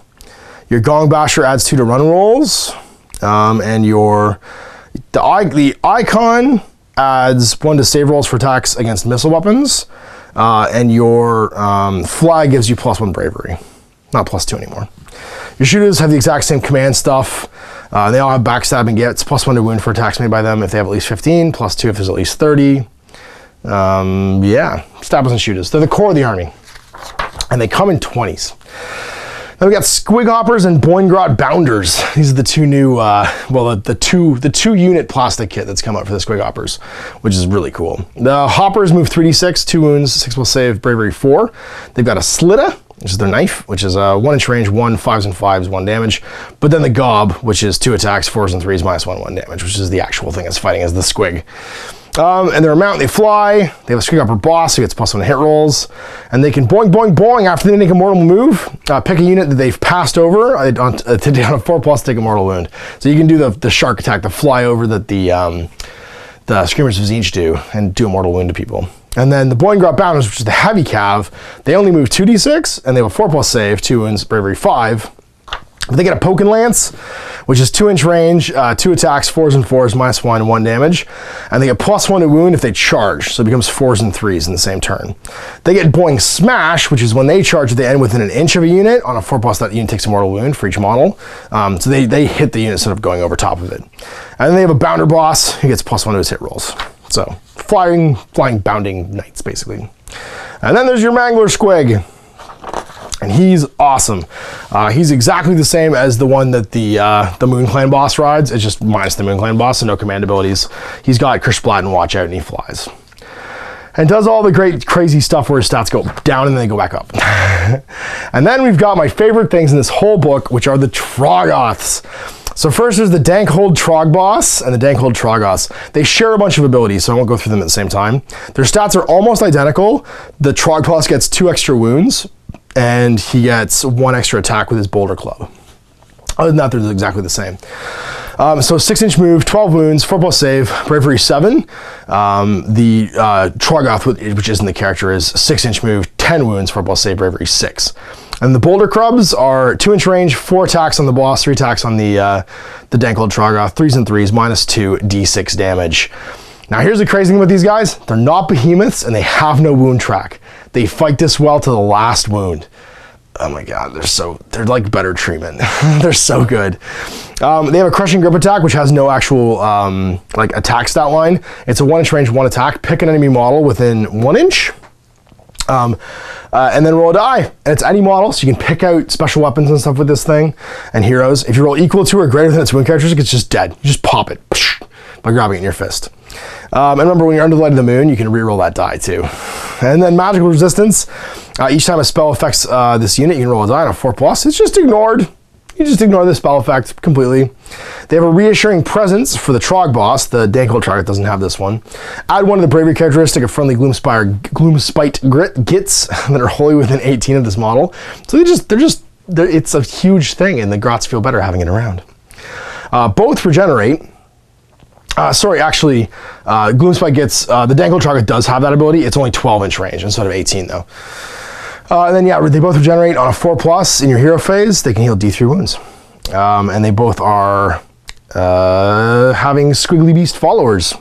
Your Gong Basher adds 2 to run rolls. And the Icon adds 1 to save rolls for attacks against missile weapons. And your Flag gives you +1 bravery. Not +2 anymore. Your shooters have the exact same command stuff. They all have backstabbing gets, +1 to wound for attacks made by them if they have at least 15, +2 if there's at least 30. Yeah, Stabbers and Shooters. They're the core of the army. And they come in 20s. Then we got Squig Hoppers and Boingrot Bounders. These are the two new, the two unit plastic kit that's come out for the Squig Hoppers, which is really cool. The Hoppers move 3d6, 2 wounds, 6 save, bravery 4. They've got a Slitta, which is their knife, which is 1 inch range, 1 5s and 5s, 1 damage. But then the Gob, which is 2 attacks, 4s and 3s, -1, 1 damage, which is the actual thing that's fighting as the Squig. And their mount, they fly. They have a Squig Hopper boss who gets +1 hit rolls. And they can boing, boing, boing after they make a mortal move. Pick a unit that they've passed over. On a 4+, take a mortal wound. So you can do the shark attack, the fly over that the Screamers of Tzeentch do, and do a mortal wound to people. And then the Boingrot Bounders, which is the heavy cav, they only move 2d6, and they have a 4+ save, 2 wounds, bravery 5. But they get a Pokin Lance, which is 2 inch range, 2 attacks, 4s and 4s, -1, 1 damage. And they get +1 to wound if they charge, so it becomes 4s and 3s in the same turn. They get Boing Smash, which is when they charge, they end within 1 inch of a unit. On a 4+, that unit takes a mortal wound for each model. So they hit the unit instead of going over top of it. And then they have a Bounder Boss who gets +1 to his hit rolls. So flying, bounding knights, basically. And then there's your Mangler Squig. And he's awesome. He's exactly the same as the one that the Moon Clan boss rides. It's just minus the Moon Clan boss, so no command abilities. He's got Kersplat and Watch Out, and he flies. And does all the great crazy stuff where his stats go down and then they go back up. And then we've got my favorite things in this whole book, which are the Troggoths. So first there's the Dankhold Trog Boss and the Dankhold Troggoths. They share a bunch of abilities, so I won't go through them at the same time. Their stats are almost identical. The Trog Boss gets 2 extra wounds, and he gets 1 extra attack with his Boulder Club. Other than that, they're exactly the same. So 6 inch move, 12 wounds, 4+ save, bravery 7. The Troggoth, which isn't the character, is 6 inch move, 10 wounds, 4+ save, bravery 6. And the Boulder Clubs are 2 inch range, 4 attacks on the boss, 3 attacks on the Dankhold Troggoth, 3s and 3s, -2 d6 damage. Now here's the crazy thing about these guys. They're not behemoths and they have no wound track. They fight this well to the last wound. Oh my God, they're like better treatment. They're so good. They have a Crushing Grip attack, which has no actual like attack stat line. It's a 1 inch range, 1 attack. Pick an enemy model within 1 inch. And then roll a die. And it's any model, so you can pick out special weapons and stuff with this thing, and heroes. If you roll equal to or greater than its wound characteristic, it's just dead. You just pop it by grabbing it in your fist. And remember, when you're under the light of the moon, you can re-roll that die too. And then magical resistance. Each time a spell affects this unit, you can roll a die on a 4+. It's just ignored. you just ignore the spell effect completely. They have a reassuring presence for the Trog boss. The Untitled Chapter doesn't have this one. Add one of the bravery characteristic of friendly Gloomspite Gitz that are wholly within 18 of this model. So it's a huge thing, and the Grotz feel better having it around. Both regenerate. Gloomspite Gitz, the Untitled Chapter does have that ability. It's only 12-inch range instead of 18 though. And then yeah, they both regenerate on a 4+ in your hero phase. They can heal D3 wounds. And they both are having Squiggly Beast followers,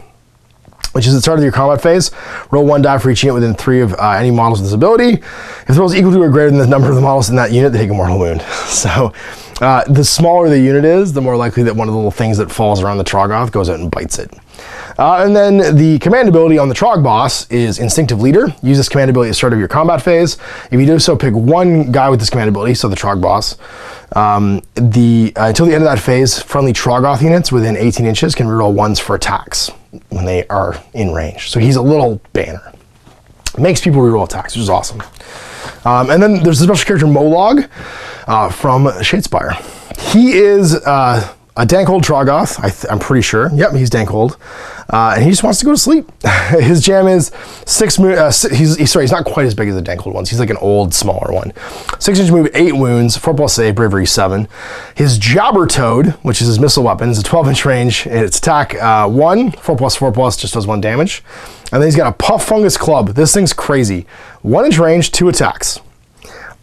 which is the start of your combat phase. Roll 1 die for each unit within 3 of any models with this ability. If the roll is equal to or greater than the number of the models in that unit, they take a mortal wound. So the smaller the unit is, the more likely that one of the little things that falls around the Troggoth goes out and bites it. And then the command ability on the Trog boss is Instinctive Leader. Use this command ability at the start of your combat phase. If you do so, pick one guy with this command ability, so the Trog boss. Until the end of that phase, friendly Troggoth units within 18 inches can reroll 1s for attacks when they are in range. So he's a little banner. Makes people reroll attacks, which is awesome. And then there's a special character Molog from Shadespire. He is a Dankhold Troggoth, I'm pretty sure. Yep, he's Dankhold. And he just wants to go to sleep. His jam is 6 moves. He's not quite as big as the Dankhold ones. He's like an old, smaller one. 6-inch move, 8 wounds, 4+ save, bravery 7. His Jabber Toad, which is his missile weapon, is a 12-inch range. And its attack 1, 4+, just does 1 damage. And then he's got a Puff Fungus Club. This thing's crazy. 1-inch range, 2 attacks.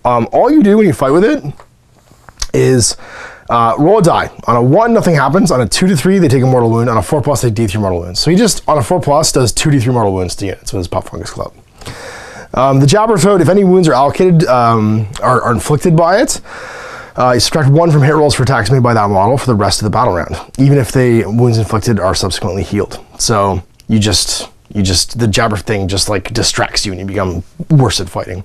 All you do when you fight with it is roll a die. On a 1, nothing happens. On a 2 to 3, they take a mortal wound. On a 4+, they D3 mortal wounds. So he just, on a 4+, does 2 D3 mortal wounds to units with his Puff Fungus Club. The Jabber Toad, if any wounds are allocated, are inflicted by it, you subtract 1 from hit rolls for attacks made by that model for the rest of the battle round, even if the wounds inflicted are subsequently healed. So the Jabber thing just like distracts you and you become worse at fighting.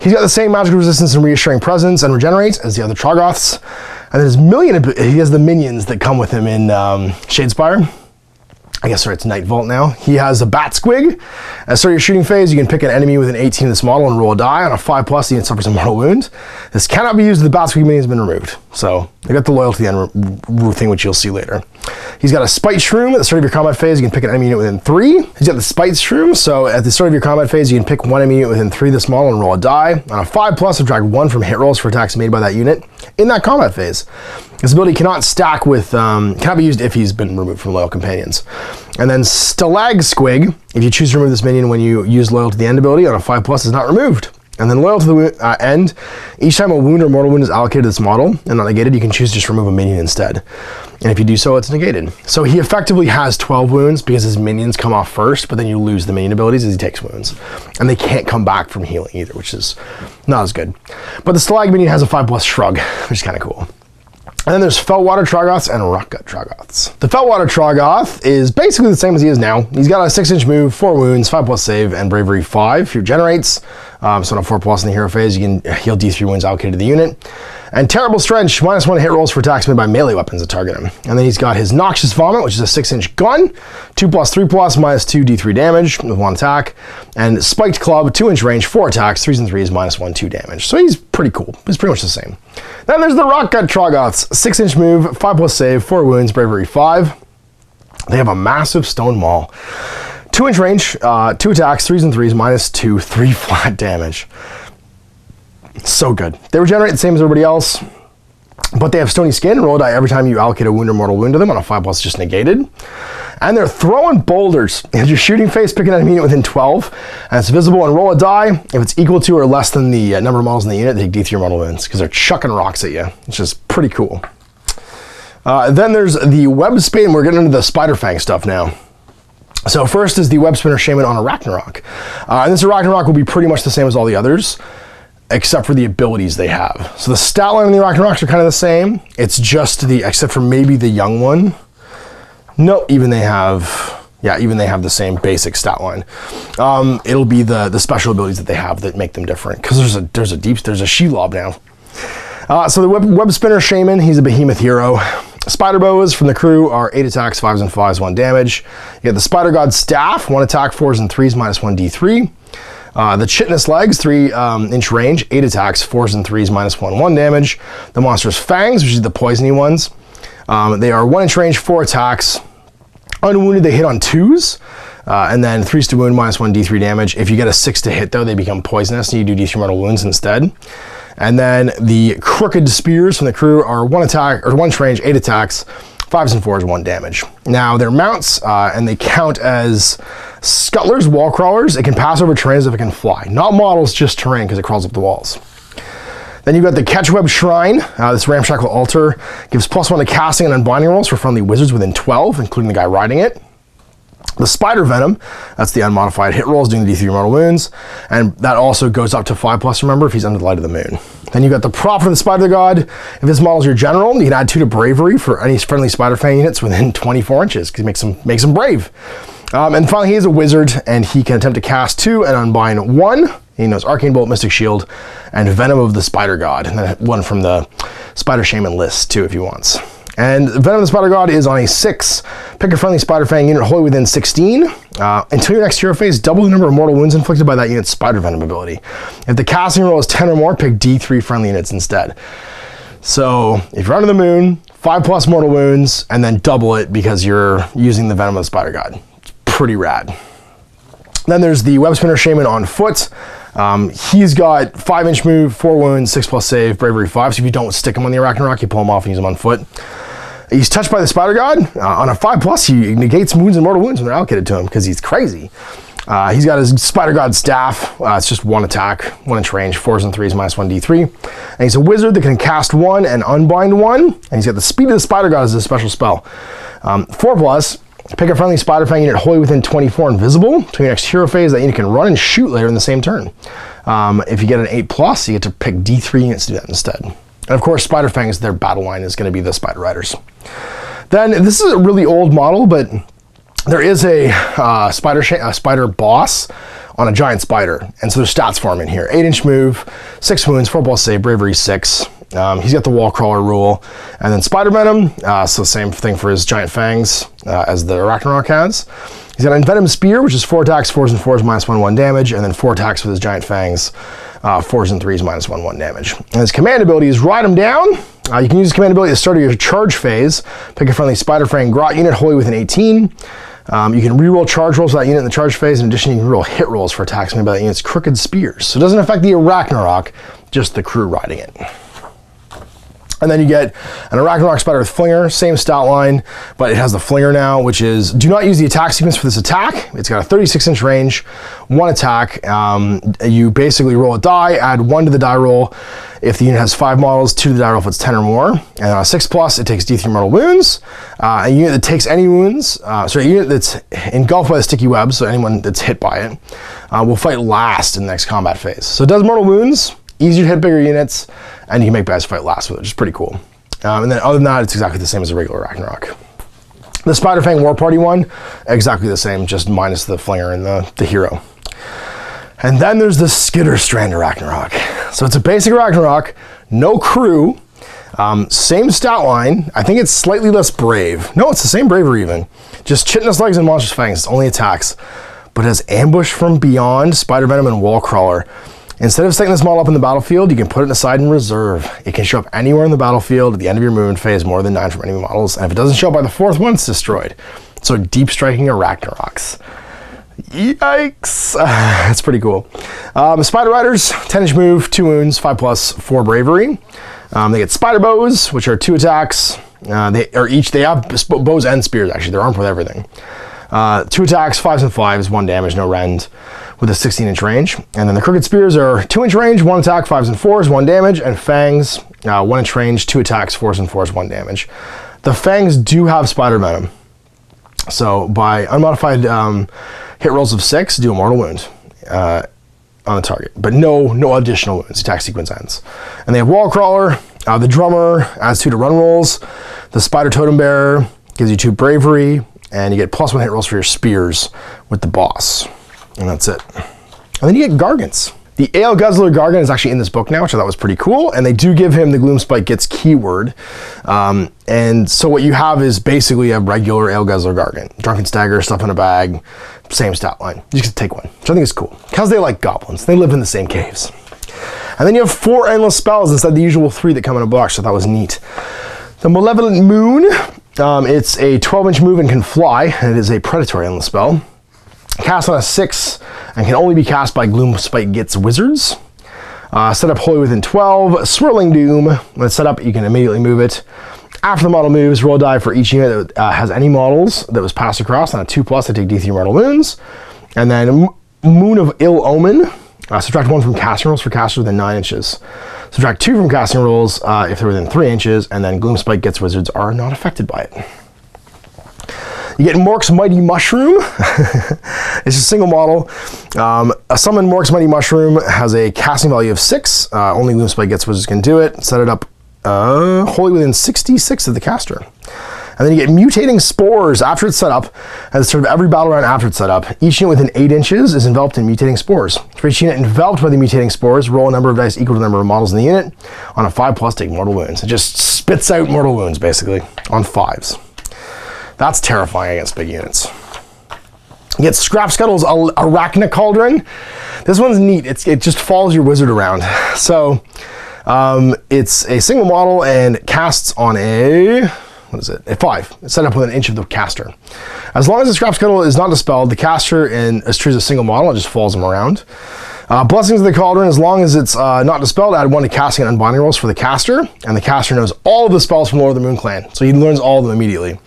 He's got the same magical resistance and reassuring presence and regenerates as the other Troggoths. And then he has the minions that come with him in Shadespire. I guess, sorry, it's Night Vault now. He has a Bat Squig. As start your shooting phase, you can pick an enemy within 18 of this model and roll a die. On a 5+, the unit suffers a mortal wound. This cannot be used if the Bat Squig minion has been removed. So they got the loyalty and thing, which you'll see later. He's got a Spite Shroom. At the start of your combat phase, you can pick an enemy unit within 3. He's got the Spite Shroom, so at the start of your combat phase, you can pick one enemy unit within 3 of this model and roll a die. On a 5+, subtract 1 from hit rolls for attacks made by that unit in that combat phase. This ability cannot stack with, cannot be used if he's been removed from loyal companions. And then Stalag Squig, if you choose to remove this minion when you use Loyal to the End ability, on a 5+, is not removed. And then Loyal to the End, each time a wound or mortal wound is allocated to this model and not negated, you can choose to just remove a minion instead. And if you do so, it's negated. So he effectively has 12 wounds because his minions come off first, but then you lose the minion abilities as he takes wounds. And they can't come back from healing either, which is not as good. But the Stalag minion has a 5+ shrug, which is kind of cool. And then there's Feltwater Troggoths and Rockgut Troggoths. The Feltwater Troggoth is basically the same as he is now. He's got a 6-inch move, 4 wounds, 5+ save, and bravery 5. He regenerates. So on a 4+ in the hero phase, you can heal D3 wounds allocated to the unit. And Terrible Stench, -1 hit rolls for attacks made by melee weapons that target him. And then he's got his Noxious Vomit, which is a 6-inch gun, 2+, 3+, -2 D3 damage with 1 attack. And Spiked Club, 2-inch range, 4 attacks, 3s and 3s, -1, 2 damage. So he's pretty cool. He's pretty much the same. Then there's the Rockgut Troggoths, 6-inch move, 5+ save, 4 wounds, bravery 5. They have a massive stone maul. 2-inch range, 2 attacks, 3s and 3s, -2, 3 flat damage. So good. They regenerate the same as everybody else, but they have stony skin. Roll a die every time you allocate a wound or mortal wound to them. On a 5+, just negated. And they're throwing boulders. As your shooting phase, pick an enemy unit within 12, and it's visible, and roll a die. If it's equal to or less than the number of models in the unit, they take D3 mortal wounds because they're chucking rocks at you, which is pretty cool. Then there's the Web Spade, and we're getting into the Spider Fang stuff now. So first is the Web Spinner Shaman on a Ragnarok. And this Ragnarok will be pretty much the same as all the others, except for the abilities they have. So the stat line in the Ragnaroks are kind of the same. It's just except for maybe the young one. No, even they have the same basic stat line. It'll be the special abilities that they have that make them different, because there's a Shelob now. So the Web Spinner Shaman, he's a behemoth hero. Spider bows from the crew are 8 attacks, 5s and 5s, 1 damage. You get the Spider God Staff, 1 attack, 4s and 3s, -1 D3. The chitinous legs, 3-inch range, 8 attacks, 4s and 3s, -1/1 damage. The monster's fangs, which is the poisony ones. They are 1-inch range, 4 attacks. Unwounded, they hit on 2s. And then 3s to wound, -1 D3 damage. If you get a 6 to hit though, they become poisonous and you do D3 mortal wounds instead. And then the crooked spears from the crew are 1 attack, or 1-inch range, 8 attacks, 5s and 4s, 1 damage. Now they're mounts, and they count as scuttlers, wall crawlers. It can pass over terrain as if it can fly. Not models, just terrain, because it crawls up the walls. Then you've got the Catchweb Shrine. This ramshackle altar gives +1 to casting and unbinding rolls for friendly wizards within 12, including the guy riding it. The Spider Venom, that's the unmodified hit rolls doing the D3 mortal wounds, and that also goes up to 5+, remember, if he's under the light of the moon. Then you've got the prop for the Spider God. If this model's your general, you can add 2 to bravery for any friendly Spider Fang units within 24 inches, because it makes him brave. And finally, he is a wizard, and he can attempt to cast 2 and unbind 1. He knows Arcane Bolt, Mystic Shield, and Venom of the Spider God, and then 1 from the Spider Shaman list, too, if he wants. And Venom of the Spider God is on a 6. Pick a friendly Spider Fang unit wholly within 16. Until your next hero phase, double the number of mortal wounds inflicted by that unit's Spider Venom ability. If the casting roll is 10 or more, pick D3 friendly units instead. So if you're under the moon, 5+ mortal wounds, and then double it because you're using the Venom of the Spider God. It's pretty rad. Then there's the Web Spinner Shaman on foot. He's got 5-inch move, 4 wounds, 6+ save, bravery 5. So if you don't stick him on the Arachnarok, you pull him off and use him on foot. He's touched by the Spider God. On a 5+, he negates wounds and mortal wounds when they're allocated to him because he's crazy. He's got his Spider God staff. It's just 1 attack, 1-inch range, 4s and 3s, -1 D3. And he's a wizard that can cast 1 and unbind 1. And he's got the speed of the Spider God as a special spell. 4+. Pick a friendly Spider Fang unit wholly within 24 invisible. To your next hero phase, that unit can run and shoot later in the same turn. If you get an 8+, you get to pick D3 units to do that instead. And of course, Spider Fangs, their battle line is going to be the Spider Riders. Then, this is a really old model, but there is a spider boss on a giant spider. And so there's stats for him in here. 8-inch move, 6 wounds, 4+ save, bravery 6. He's got the wall crawler rule, and then Spider Venom, so same thing for his giant fangs as the Arachnarok has. He's got Envenom Spear, which is 4 attacks, 4s and 4s, -1/1 damage, and then 4 attacks with his giant fangs, 4s and 3s, -1/1 damage. And his command ability is Ride Him Down. You can use his command ability at the start of your charge phase. Pick a friendly Spider Fang Grot unit wholly within 18. You can reroll charge rolls for that unit in the charge phase. In addition, you can reroll hit rolls for attacks made by that unit's crooked spears. So it doesn't affect the Arachnarok, just the crew riding it. And then you get an Arachnarok Spider with Flinger, same stat line, but it has the Flinger now, which is, do not use the attack sequence for this attack. It's got a 36-inch range, 1 attack. You basically roll a die, add 1 to the die roll. If the unit has 5 models, 2 to the die roll if it's 10 or more. And on a 6+, it takes D3 mortal wounds. A unit that takes any wounds, a unit that's engulfed by the sticky web, so anyone that's hit by it, will fight last in the next combat phase. So it does mortal wounds, easier to hit bigger units, and you can make guys fight last with it, which is pretty cool. And then other than that, it's exactly the same as a regular Ragnarok. The Spider Fang War Party one, exactly the same, just minus the Flinger and the hero. And then there's the Skitter Strand Ragnarok. So it's a basic Ragnarok, no crew, same stat line. I think it's slightly less brave. No, it's the same bravery even. Just chitinous legs and monstrous fangs, it's only attacks. But it has Ambush from Beyond, Spider Venom, and Wall Crawler. Instead of setting this model up in the battlefield, you can put it aside in reserve. It can show up anywhere in the battlefield at the end of your movement phase, more than 9 from enemy models, and if it doesn't show up by the 4th one, it's destroyed. So deep striking Arachnaroks. Yikes! That's pretty cool. Spider Riders, 10-inch move, 2 wounds, 5+, 4 bravery. They get Spider Bows, which are 2 attacks. They have bows and spears, actually. They're armed with everything. 2 attacks, 5s and 5s, 1 damage, no rend, with a 16-inch range. And then the Crooked Spears are 2-inch range, 1 attack, 5s and 4s, 1 damage, and Fangs, 1-inch range, 2 attacks, 4s and 4s, 1 damage. The Fangs do have Spider Venom. So by unmodified hit rolls of 6, do a mortal wound on the target, but no additional wounds. Attack sequence ends. And they have Wall Crawler. The Drummer adds 2 to run rolls. The Spider Totem Bearer gives you 2 bravery, and you get +1 hit rolls for your spears with the boss. And that's it. And then you get Gargants. The Ale Guzzler Gargant is actually in this book now, which I thought was pretty cool, and they do give him the Gloomspite Gitz keyword. And so what you have is basically a regular Ale Guzzler Gargant. Drunken Stagger, stuff in a bag, same stat line. You just take one, which I think is cool, because they like goblins. They live in the same caves. And then you have 4 endless spells instead of the usual 3 that come in a box, so that was neat. The Malevolent Moon, it's a 12-inch move and can fly, and it is a predatory endless spell. Cast on a 6 and can only be cast by Gloomspite Gitz wizards. Set up wholly within 12. Swirling Doom. When it's set up, you can immediately move it. After the model moves, roll a die for each unit that has any models that was passed across. On a 2+, they take D3 mortal wounds. And then Moon of Ill Omen. Subtract 1 from casting rolls for casters within 9 inches. Subtract 2 from casting rolls if they're within 3 inches. And then Gloomspite Gitz wizards are not affected by it. You get Mork's Mighty Mushroom. It's a single model. A summon Mork's Mighty Mushroom has a casting value of 6. Only Gloomspite Gitz wizards can do it. Set it up wholly within 66 of the caster. And then you get Mutating Spores after it's set up. At the start of every battle round after it's set up, each unit within 8 inches is enveloped in Mutating Spores. For each unit enveloped by the Mutating Spores, roll a number of dice equal to the number of models in the unit. On a 5+, take mortal wounds. It just spits out mortal wounds, basically, on 5s. That's terrifying against big units. You get Scrap Scuttle's Arachna Cauldron. This one's neat. It just follows your wizard around. So it's a single model and casts on a, what is it? A 5. It's set up with an inch of the caster. As long as the Scrap Scuttle is not dispelled, the caster is treated as a single model and just follows them around. Blessings of the Cauldron, as long as it's not dispelled, add 1 to casting and unbinding rolls for the caster, and the caster knows all of the spells from Lord of the Moon Clan, so he learns all of them immediately.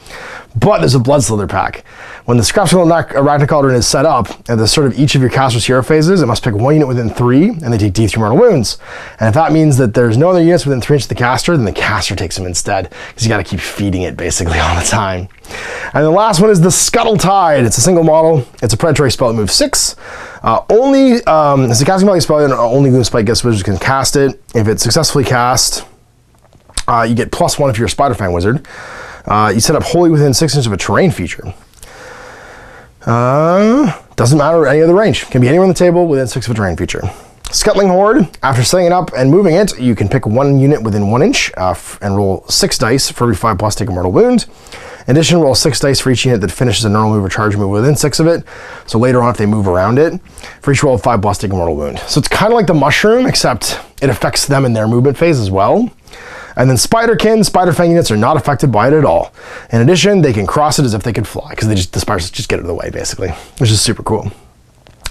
But there's a Blood Slither pack. When the Scrap Skull Arachna Cauldron is set up, at the start of each of your caster's hero phases, it must pick 1 unit within 3, and they take D3 mortal wounds. And if that means that there's no other units within 3 inches of the caster, then the caster takes them instead, because you got to keep feeding it basically all the time. And the last one is the Scuttle-Tide. It's a single model. It's a predatory spell that moves 6. It's a casting value spell, and only Gloomspite Gitz wizards can cast it. If it's successfully cast, you get +1 if you're a Spider-Fang wizard. You set up wholly within 6 inches of a terrain feature. Doesn't matter any other range. Can be anywhere on the table within 6 of a terrain feature. Scuttling Horde. After setting it up and moving it, you can pick 1 unit within 1 inch and roll 6 dice for every 5+, take a mortal wound. In addition, roll 6 dice for each unit that finishes a normal move or charge move within 6 of it. So later on, if they move around it, for each roll of 5+, take a mortal wound. So it's kind of like the Mushroom, except it affects them in their movement phase as well. And then Spiderkin, Spider-Fang units are not affected by it at all. In addition, they can cross it as if they could fly, because the spiders just get out of the way, basically, which is super cool.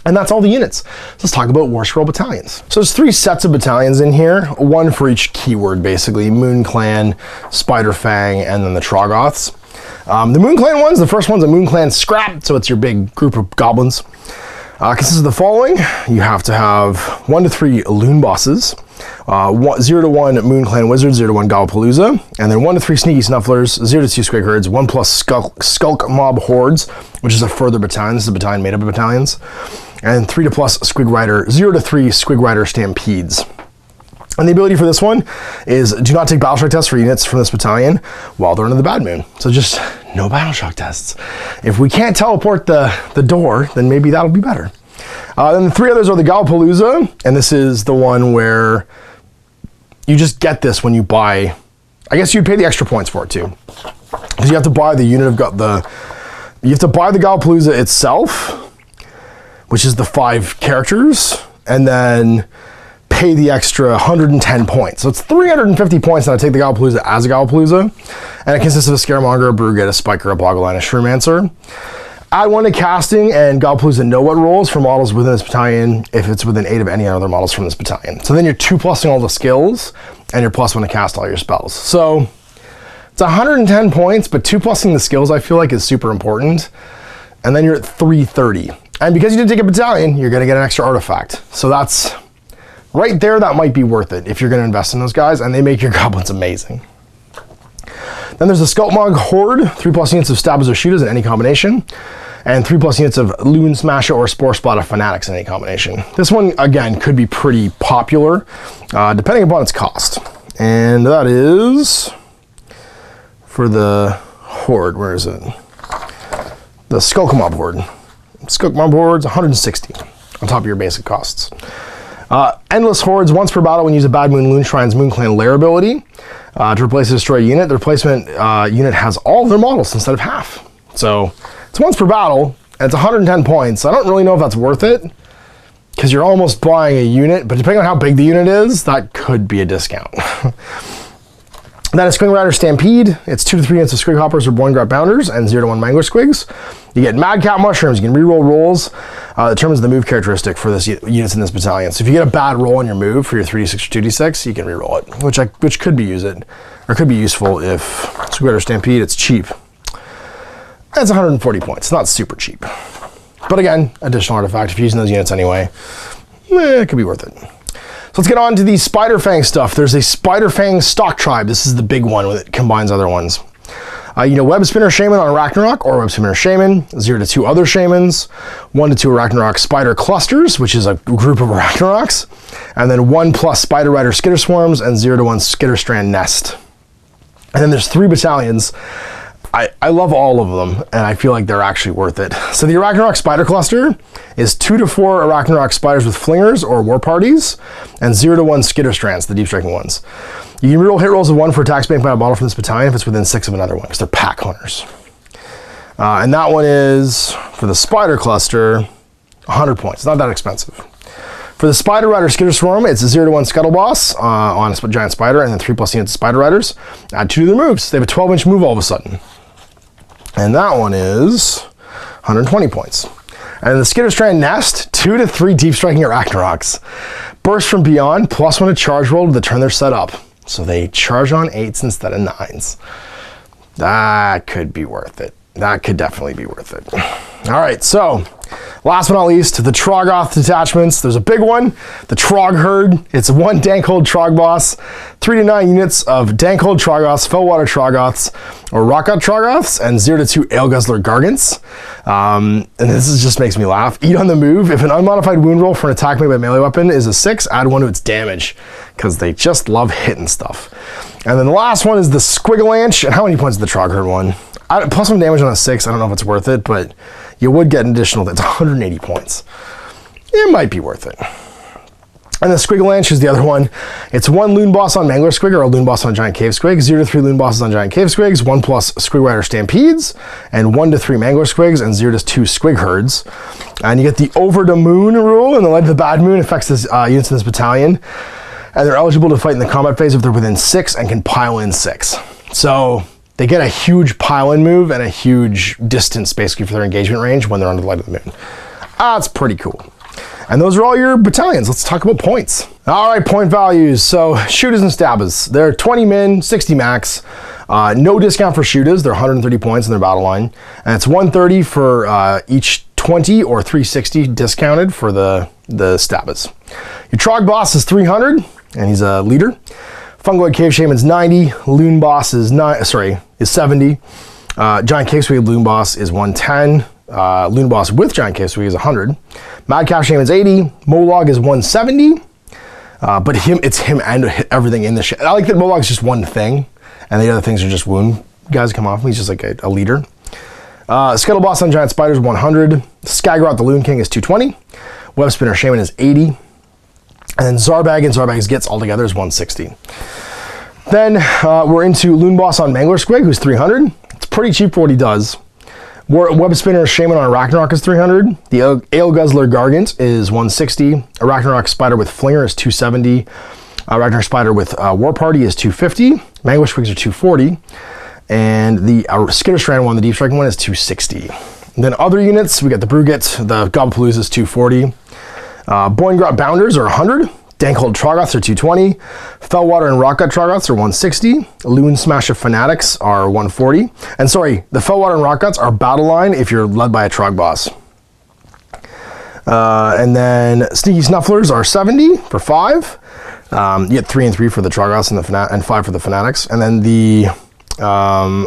And that's all the units. So let's talk about War Scroll battalions. So there's 3 sets of battalions in here, 1 for each keyword, basically. Moon Clan, Spider-Fang, and then the Troggoths. The Moon Clan ones, the first one's a Moon Clan Scrap, so it's your big group of goblins. Consists of the following. You have to have 1 to 3 Loon Bosses, 0 to 1 Moon Clan Wizards, 0 to 1 Gobblepalooza, and then 1 to 3 Sneaky Snufflers, 0 to 2 Squig Herds, 1+ Skulk Mob Hordes, which is a further battalion. This is a battalion made up of battalions, and 3 to plus Squig Rider, 0 to 3 Squig Rider Stampedes. And the ability for this one is do not take Battleshock tests for units from this battalion while they're under the Bad Moon. So just no Battleshock tests. If we can't teleport the door, then maybe that'll be better. Then the 3 others are the Gobblepalooza, and this is the one where you just get this when you buy. I guess you'd pay the extra points for it too, because you have to buy the unit of you have to buy the Gobblepalooza itself, which is the 5 characters, and then pay the extra 110 points. So it's 350 points, and I take the Gobblepalooza as a Gobblepalooza, and it consists of a Scaremonger, a Brewgate, a Spiker, a Boggleline, a Shroomancer. Add 1 to casting, and Gobblepalooza know what rolls for models within this battalion if it's within 8 of any other models from this battalion. So then you're 2+ing all the skills, and you're +1 to cast all your spells. So it's 110 points, but 2+ing the skills I feel like is super important. And then you're at 330. And because you did take a battalion, you're gonna get an extra artifact. So that's right there, that might be worth it if you're gonna invest in those guys, and they make your goblins amazing. Then there's the Skulkmog Horde, 3+ units of Stabbers or Shooters in any combination, and 3+ units of Loon Smasher or Spore Splatter Fanatics in any combination. This one, again, could be pretty popular, depending upon its cost. And that is, for the Horde, where is it? The Skulkmob Horde. Skulkmob Horde's 160 on top of your basic costs. Endless Hordes, once per battle when you use a Bad Moon Loonshrine's Moon Clan Lair ability to replace a destroyed unit. The replacement unit has all of their models instead of half. So it's once per battle, and it's 110 points. I don't really know if that's worth it, because you're almost buying a unit, but depending on how big the unit is, that could be a discount. Then a Squig Rider Stampede. It's 2 to 3 units of Squig Hoppers or Boingrot Bounders and 0 to 1 Mangler Squigs. You get Madcap Mushrooms. You can reroll rolls. Determines the move characteristic for this units in this battalion. So if you get a bad roll on your move for your 3d6 or 2d6, you can reroll it, which could be useful if Squig Rider Stampede. It's cheap. It's 140 points. Not super cheap, but again, additional artifact. If you're using those units anyway, it could be worth it. So let's get on to the Spider Fang stuff. There's a Spider Fang stock tribe. This is the big one that combines other ones. Web Spinner Shaman on Ragnarok or Web Spinner Shaman, 0 to 2 other Shamans, 1 to 2 Ragnarok Spider Clusters, which is a group of Ragnaroks, and then 1 plus Spider Rider Skitter Swarms and 0 to 1 Skitter Strand Nest. And then there's 3 battalions. I love all of them, and I feel like they're actually worth it. So the Arachnarok Spider Cluster is 2 to 4 Arachnarok Spiders with Flingers or War Parties, and 0 to 1 Skitter Strands, the deep striking ones. You can reroll hit rolls of 1 for attacks made by a model from this battalion if it's within 6 of another one, because they're pack hunters. And that one is, for the Spider Cluster, 100 points. Not that expensive. For the Spider Rider Skitter Swarm, it's a 0 to 1 Scuttle Boss on a giant spider, and then 3 plus units of Spider Riders. Add 2 to their moves. They have a 12-inch move all of a sudden. And that one is 120 points. And the Skitter Strand Nest, 2 to 3 deep striking Arachnaroks. Burst from Beyond, +1 to charge roll to the turn they're set up. So they charge on 8s instead of 9s. That could be worth it. That could definitely be worth it. All right, so last but not least, the Troggoth detachments. There's a big one, the Trog Herd. It's 1 Dankhold Trog Boss, 3 to 9 units of Dankhold Troggoths, Fellwater Troggoths, or Rockgut Troggoths, and 0 to 2 Ale Guzzler Gargants. And this just makes me laugh. Eat on the move. If an unmodified wound roll for an attack made by a melee weapon is a 6, add 1 to its damage, because they just love hitting stuff. And then the last one is the Squigalanche. And how many points is the Trog Herd one? +1 damage on a 6. I don't know if it's worth it, but you would get an additional. That's 180 points. It might be worth it. And the Squigalanche is the other one. It's 1 Loon Boss on Mangler Squig or a Loon Boss on Giant Cave Squig, 0 to 3 Loon Bosses on Giant Cave Squigs, 1 plus Squig Rider Stampedes, and 1 to 3 Mangler Squigs, and 0 to 2 Squig Herds. And you get the Over the Moon rule, and the Light of the Bad Moon affects this, units in this battalion. And they're eligible to fight in the combat phase if they're within 6 and can pile in 6. So they get a huge pile-in move and a huge distance, basically, for their engagement range when they're under the Light of the Moon. That's pretty cool. And those are all your battalions. Let's talk about points. All right, point values. So shooters and stabbers. They're 20 min, 60 max. No discount for shooters. They're 130 points in their battle line. And it's 130 for each 20 or 360 discounted for the stabbers. Your Trog Boss is 300, and he's a leader. Fungoid Cave Shaman's 90, Loon Boss is 70. Giant Cave Squig Loon Boss is 110. Loon Boss with Giant Cave Squig is 100. Madcap Shaman's 80. Molog is 170. But it's him and everything in the shit. I like that Molog is just one thing, and the other things are just wound guys come off. He's just like a leader. Scuttle Boss on Giant Spiders 100. Skagrot the Loon King is 220. Web Spinner Shaman is 80. And then Zarbag and Zarbag's Gitz altogether is 160. Then we're into Loon Boss on Mangler Squig, who's 300. It's pretty cheap for what he does. Web Spinner Shaman on Ragnarok is 300. The Ale Guzzler Gargant is 160. A Ragnarok Spider with Flinger is 270. A Ragnarok Spider with War Party is 250. Mangler Squigs are 240. And the Skitter Strand one, the deep striking one, is 260. And then other units, we got the Brugit, the Gobblepalooza is 240. Boingrot Bounders are 100. Dankhold Troggoths are 220. Fellwater and Rockgut Troggoths are 160. Loon Smash of Fanatics are 140. And sorry, the Fellwater and Rockguts are battle line if you're led by a Trog Boss. And then Sneaky Snufflers are 70 for 5. You get 3 and 3 for the Troggoths and 5 for the Fanatics. And then the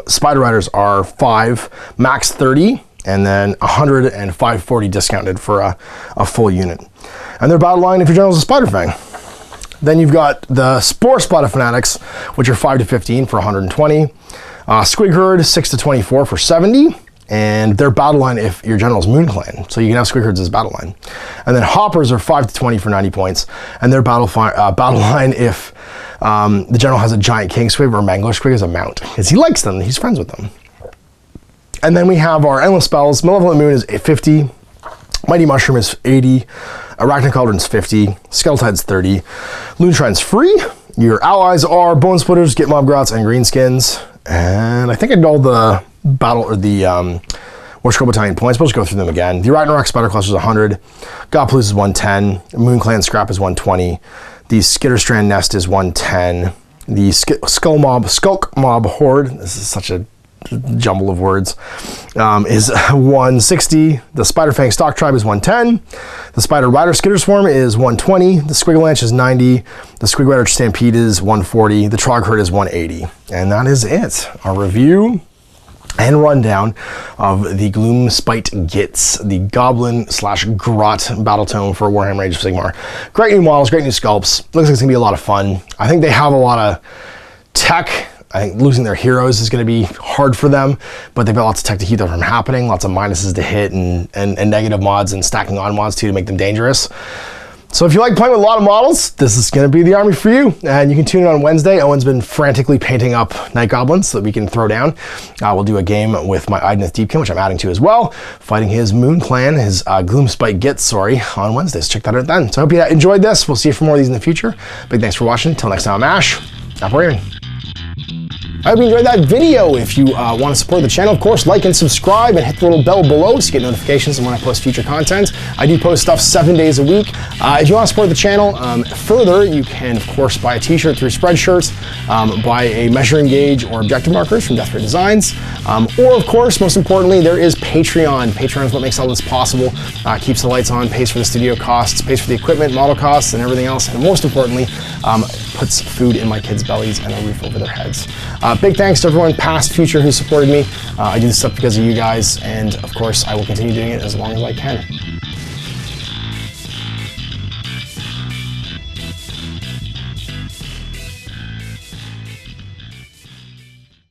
Spider Riders are 5, max 30. And then 100 and 540 discounted for a full unit. And their battle line if your general's a Spider Fang. Then you've got the Spore Spot Fanatics, which are 5 to 15 for 120. Squig Herd, 6 to 24 for 70. and their battle line if your general's Moon Clan. So you can have Squig Herds as battle line. And then Hoppers are 5 to 20 for 90 points, and their battle line if the general has a giant King Squig or Mangler Squig as a mount, because he likes them, he's friends with them. And then we have our Endless Spells. Malevolent Moon is 50, Mighty Mushroom is 80, Arachnid Cauldron's 50, Skeletide's 30, Loonshrine's free. Your allies are Bone Splitters, Gitmob Grotz, and Greenskins. And I think I did all the battle or the War Scroll Battalion points, but I'll just go through them again. The Ragnarok Spider Cluster is 100, Gotpalooza is 110, Moon Clan Scrap is 120, the Skitterstrand Nest is 110, the Skulk Mob Horde, this is such a jumble of words, is 160. The Spiderfang Stock Tribe is 110. The Spider Rider Skitter Swarm is 120. The Squigglelanch is 90. The Squig Rider Stampede is 140. The Trog Herd is 180. And that is it. Our review and rundown of the Gloomspite Gitz, the Goblin/Grot Battletome for Warhammer Age of Sigmar. Great new models, great new sculpts. Looks like it's gonna be a lot of fun. I think they have a lot of tech. I think losing their heroes is going to be hard for them, but they've got lots of tech to keep that from happening, lots of minuses to hit, and negative mods and stacking on mods too to make them dangerous. So if you like playing with a lot of models, this is going to be the army for you. And you can tune in on Wednesday. Owen's been frantically painting up Night Goblins so that we can throw down. We'll do a game with my Idoneth Deepkin, which I'm adding to as well, fighting his Moon Clan, his Gloomspite Gitz, sorry, on Wednesday. So check that out then. So I hope you enjoyed this. We'll see you for more of these in the future. Big thanks for watching. Until next time, I'm Ash. Happy Wargaming. I hope you enjoyed that video. If you want to support the channel, of course, like and subscribe and hit the little bell below to get notifications when I post future content. I do post stuff 7 days a week. If you want to support the channel further, you can, of course, buy a t-shirt through Spreadshirt, buy a measuring gauge or objective markers from Death Ray Designs, or, of course, most importantly, there is Patreon. Patreon is what makes all this possible, keeps the lights on, pays for the studio costs, pays for the equipment, model costs, and everything else, and most importantly, puts food in my kids' bellies and a roof over their heads. Big thanks to everyone, past, future, who supported me. I do this stuff because of you guys, and of course, I will continue doing it as long as I can.